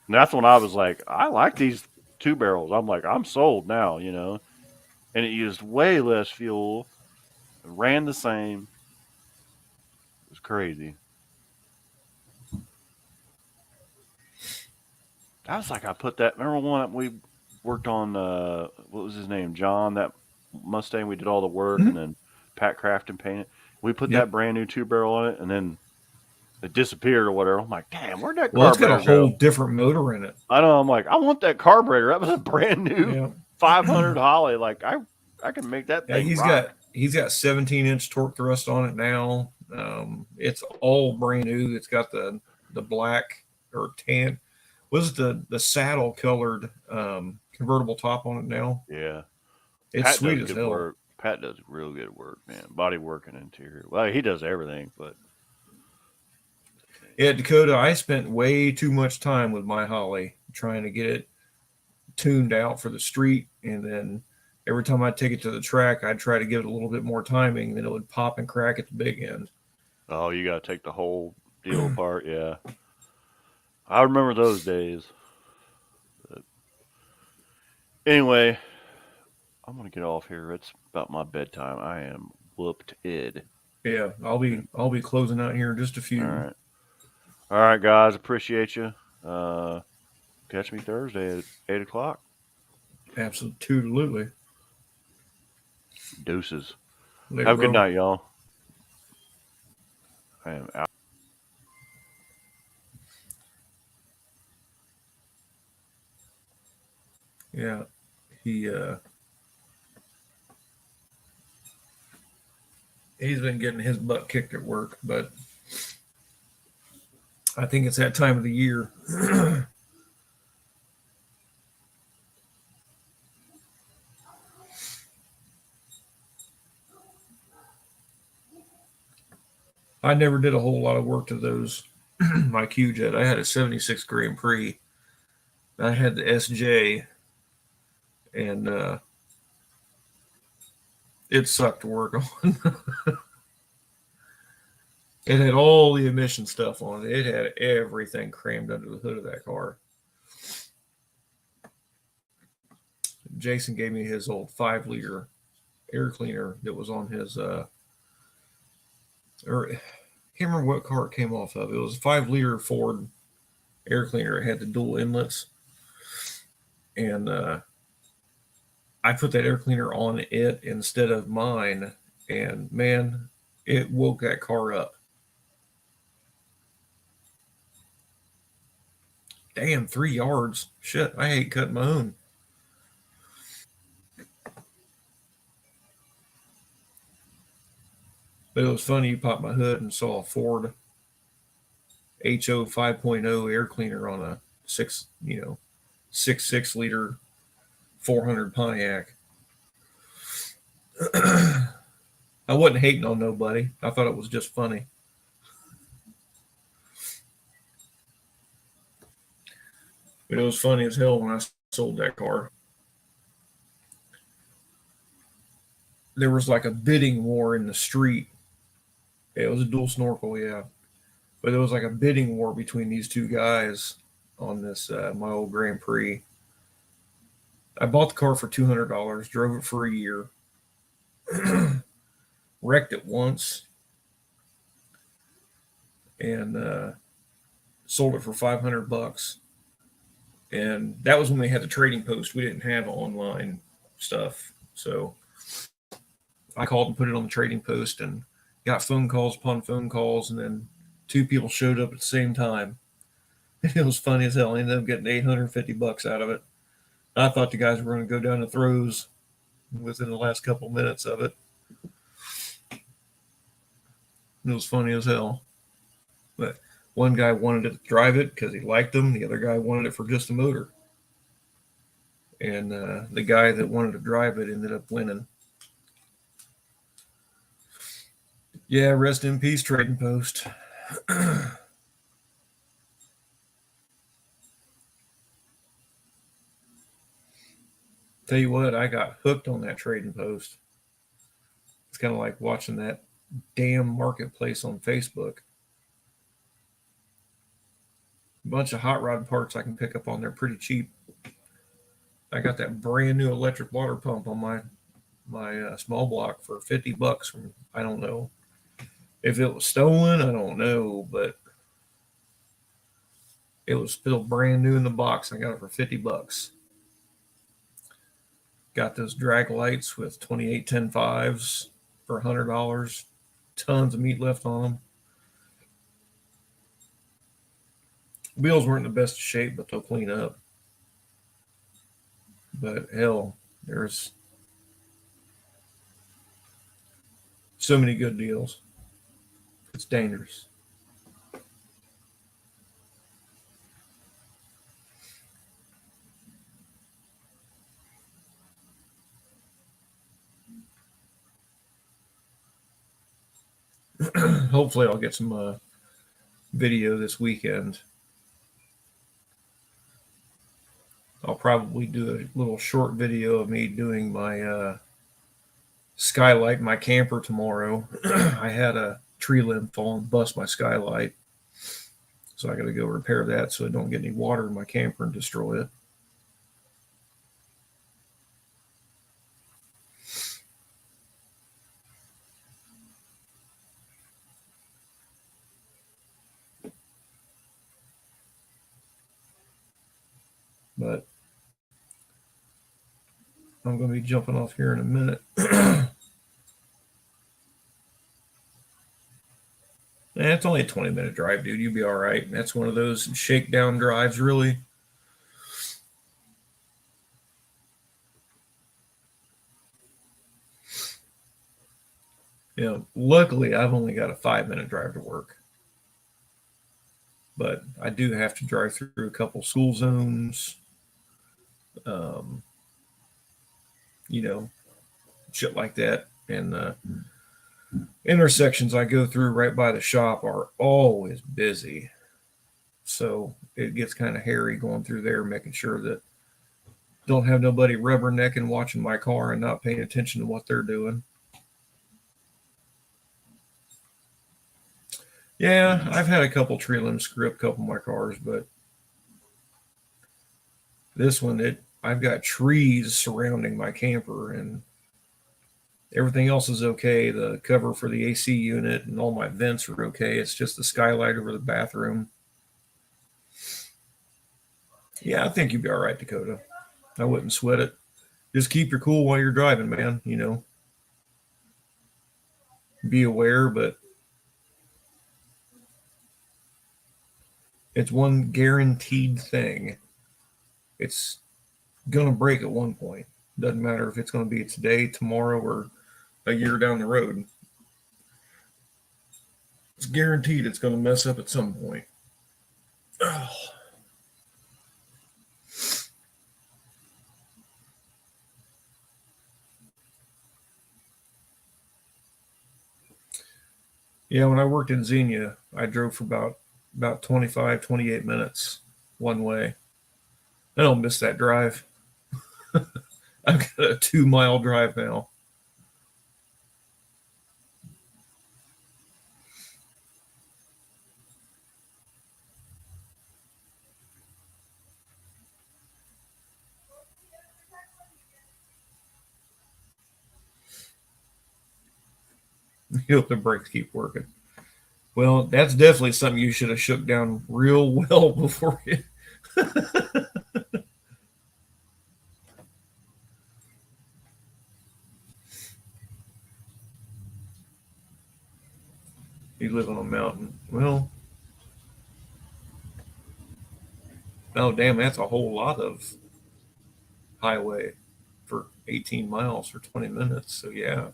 that's when I was like, I like these 2-barrels. I'm like, I'm sold now, And it used way less fuel, ran the same. It was crazy. I was like, I put that. Remember one that we worked on? What was his name? John. That Mustang. We did all the work, and then Pat Crafton painted. We put that brand new 2-barrel on it, and then it disappeared or whatever. I'm like, damn, where'd that carburetor Well, it's got a whole different motor in it. I know. I'm like, I want that carburetor. That was a brand new 500 Holly. Like, I can make that thing. He's got 17-inch torque thrust on it now. It's all brand new. It's got the black or tan. Was it the saddle colored convertible top on it now? Yeah, it's Pat sweet does as good hell. work. Pat does real good work, man. Body work and interior. Well, he does everything, but Yeah, Dakota, I spent way too much time with my Holly trying to get it tuned out for the street, and then every time I'd take it to the track, I'd try to give it a little bit more timing, then it would pop and crack at the big end. oh, you got to take the whole deal apart. Yeah, I remember those days. But anyway, I'm gonna get off here. It's about my bedtime. I am whooped id. Yeah, I'll be closing out here in just a few. All right, guys. Appreciate you. Catch me Thursday at 8 o'clock. Absolutely. Deuces. Later, Have a good bro. night, y'all. I am out. Yeah, he's been getting his butt kicked at work, but I think it's that time of the year. I never did a whole lot of work to those. My Q-Jet, I had a 76 Grand Prix. I had the SJ, and it sucked to work on. It had all the emission stuff on it. It had everything crammed under the hood of that car. Jason gave me his old 5-liter air cleaner that was on his or I can't remember what car it came off of. It was a 5-liter Ford air cleaner. It had the dual inlets, and I put that air cleaner on it instead of mine, and man, it woke that car up. Damn, 3 yards. Shit, I hate cutting my own. But it was funny. You popped my hood and saw a Ford HO 5.0 air cleaner on a 6 liter 400 Pontiac. I wasn't hating on nobody. I thought it was just funny. But it was funny as hell when I sold that car. There was like a bidding war in the street. It was a dual snorkel, yeah. But there was like a bidding war between these two guys on this my old Grand Prix. I bought the car for $200, drove it for a year, wrecked it once, and sold it for $500. And that was when they had the trading post. We didn't have online stuff, so I called and put it on the trading post and got phone calls upon phone calls, and then 2 people showed up at the same time. It was funny as hell. I ended up getting $850 out of it. I thought the guys were going to go down the throes within the last couple of minutes of it. It was funny as hell. But one guy wanted to drive it because he liked them. The other guy wanted it for just the motor. And the guy that wanted to drive it ended up winning. Yeah, rest in peace, Trading Post. Tell you what, I got hooked on that Trading Post. It's kind of like watching that damn marketplace on Facebook. A bunch of hot rod parts I can pick up on there pretty cheap. I got that brand new electric water pump on my small block for $50 from, I don't know if it was stolen, I don't know, but it was still brand new in the box. I got it for $50. Got those drag lights with 2810.5s for $100. Tons of meat left on them. Wheels weren't in the best shape, but they'll clean up. But hell, there's so many good deals. It's dangerous. Hopefully I'll get some video this weekend. I'll probably do a little short video of me doing my skylight in my camper tomorrow. I had a tree limb fall and bust my skylight. So I got to go repair that so I don't get any water in my camper and destroy it. But I'm going to be jumping off here in a minute. It's only a 20-minute drive, dude. You'll be all right. That's one of those shakedown drives, really. You know, luckily, I've only got a 5-minute drive to work. But I do have to drive through a couple school zones. You know, shit like that. And intersections I go through right by the shop are always busy. So it gets kind of hairy going through there, making sure that don't have nobody rubbernecking watching my car and not paying attention to what they're doing. Yeah, I've had a couple tree limbs screw up a couple of my cars, but this one, I've got trees surrounding my camper and everything else is okay. The cover for the AC unit and all my vents are okay. It's just the skylight over the bathroom. Yeah, I think you'd be all right, Dakota. I wouldn't sweat it. Just keep your cool while you're driving, man. You know, be aware, but it's one guaranteed thing. It's going to break at one point. Doesn't matter if it's going to be today, tomorrow, or a year down the road. It's guaranteed it's going to mess up at some point. Oh. Yeah, when I worked in Xenia, I drove for about 25, 28 minutes one way. I don't miss that drive. I've got a 2-mile drive now. You hope the brakes keep working. Well, that's definitely something you should have shook down real well before you. You live on a mountain. Well, oh, damn, that's a whole lot of highway for 18 miles for 20 minutes. So, yeah,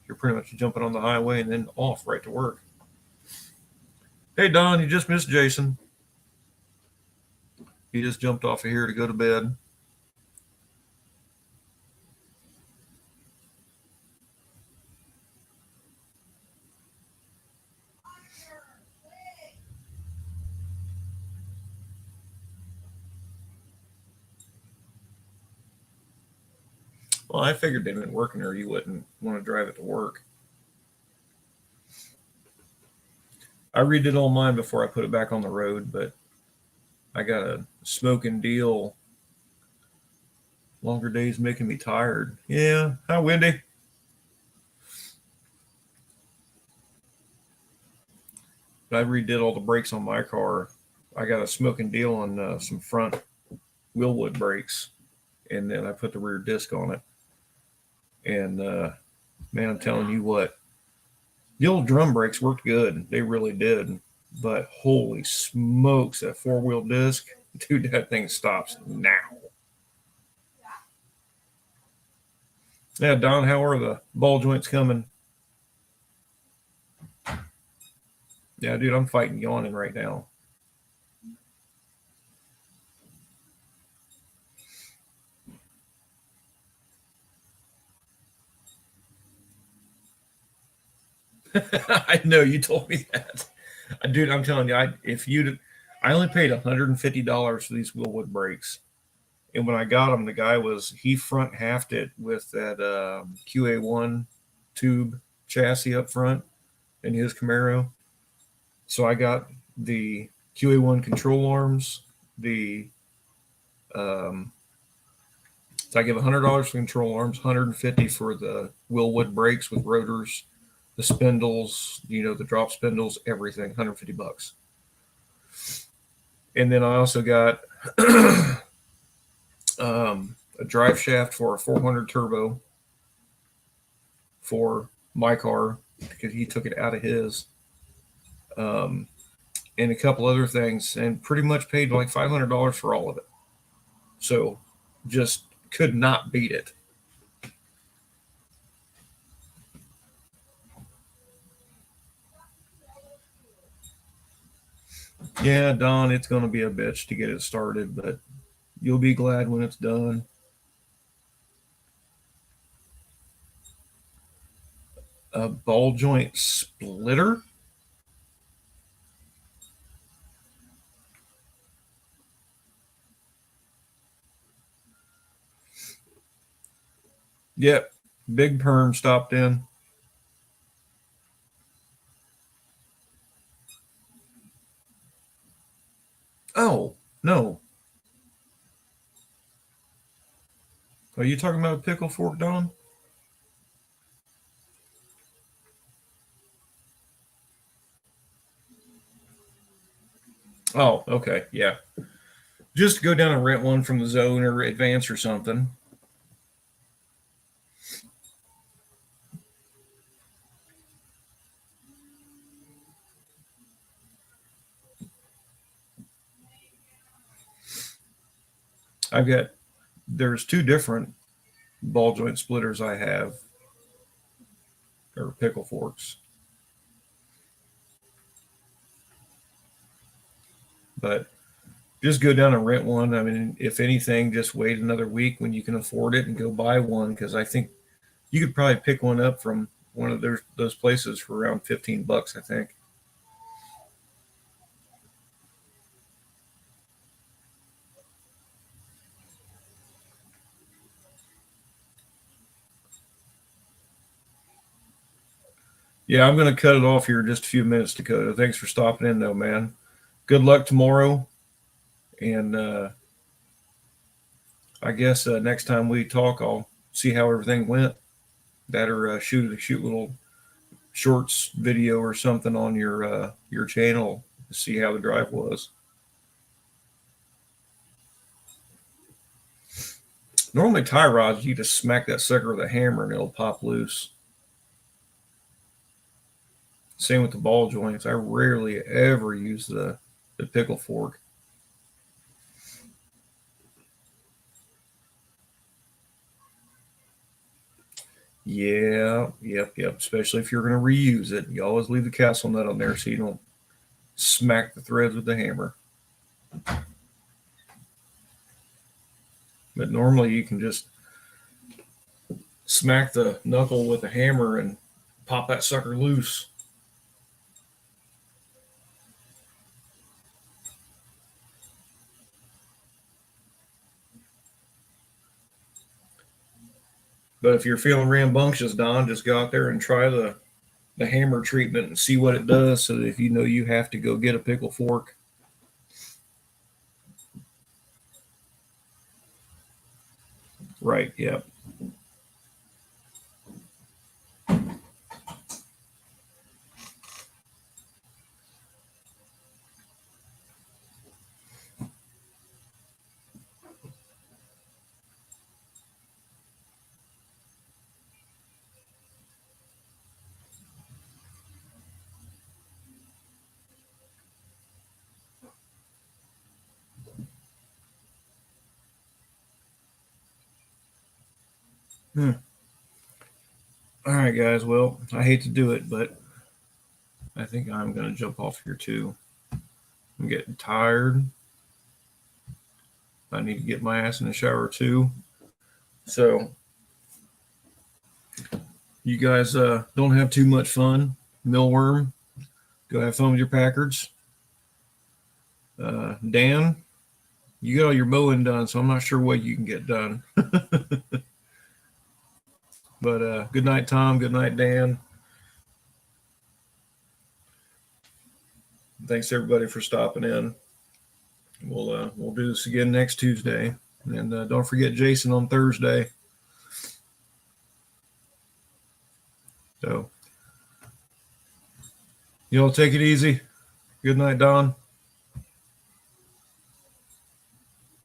you're pretty much jumping on the highway and then off right to work. Hey, Don, you just missed Jason. He just jumped off of here to go to bed. Well, I figured they'd been working or you wouldn't want to drive it to work. I redid all mine before I put it back on the road, but I got a smoking deal. Longer days making me tired. Yeah. Hi, Wendy. But I redid all the brakes on my car. I got a smoking deal on some front Willwood brakes, and then I put the rear disc on it. And man, I'm telling you what, the old drum brakes worked good. They really did. But holy smokes, that 4-wheel disc, dude, that thing stops now. Yeah, Don, how are the ball joints coming? Yeah, dude, I'm fighting yawning right now. I know you told me that, dude. I'm telling you, I only paid $150 for these Willwood brakes, and when I got them, the guy he front halved it with that QA1 tube chassis up front in his Camaro. So I got the QA1 control arms, so I give $100 for control arms, $150 for the Willwood brakes with rotors, the spindles, the drop spindles, everything, $150. And then I also got a drive shaft for a 400 turbo for my car because he took it out of his. And a couple other things, and pretty much paid like $500 for all of it. So just could not beat it. Yeah, Don, it's going to be a bitch to get it started, but you'll be glad when it's done. A ball joint splitter? Yep. Big Perm stopped in. Oh, no. Are you talking about a pickle fork, Don? Oh, okay. Yeah. Just go down and rent one from the Zone or Advance or something. There's two different ball joint splitters I have, or pickle forks. But just go down and rent one. I mean, if anything, just wait another week when you can afford it and go buy one, because I think you could probably pick one up from one of those places for around $15, I think. Yeah, I'm going to cut it off here in just a few minutes, Dakota. Thanks for stopping in, though, man. Good luck tomorrow. And I guess next time we talk, I'll see how everything went. That or shoot a little shorts video or something on your channel to see how the drive was. Normally, tie rods, you just smack that sucker with a hammer and it'll pop loose. Same with the ball joints. I rarely ever use the pickle fork. Yeah, yep. Especially if you're going to reuse it. You always leave the castle nut on there so you don't smack the threads with the hammer. But normally you can just smack the knuckle with a hammer and pop that sucker loose. But if you're feeling rambunctious, Don, just go out there and try the hammer treatment and see what it does, so that if you know you have to go get a pickle fork. Right, yep. All right, guys. Well, I hate to do it, but I think I'm going to jump off here too. I'm getting tired. I need to get my ass in the shower too. So you guys don't have too much fun. Millworm, go have fun with your Packards. Dan, you got all your mowing done, so I'm not sure what you can get done. But good night, Tom. Good night, Dan. Thanks everybody for stopping in. We'll do this again next Tuesday, and don't forget Jason on Thursday. So y'all take it easy. Good night, Don.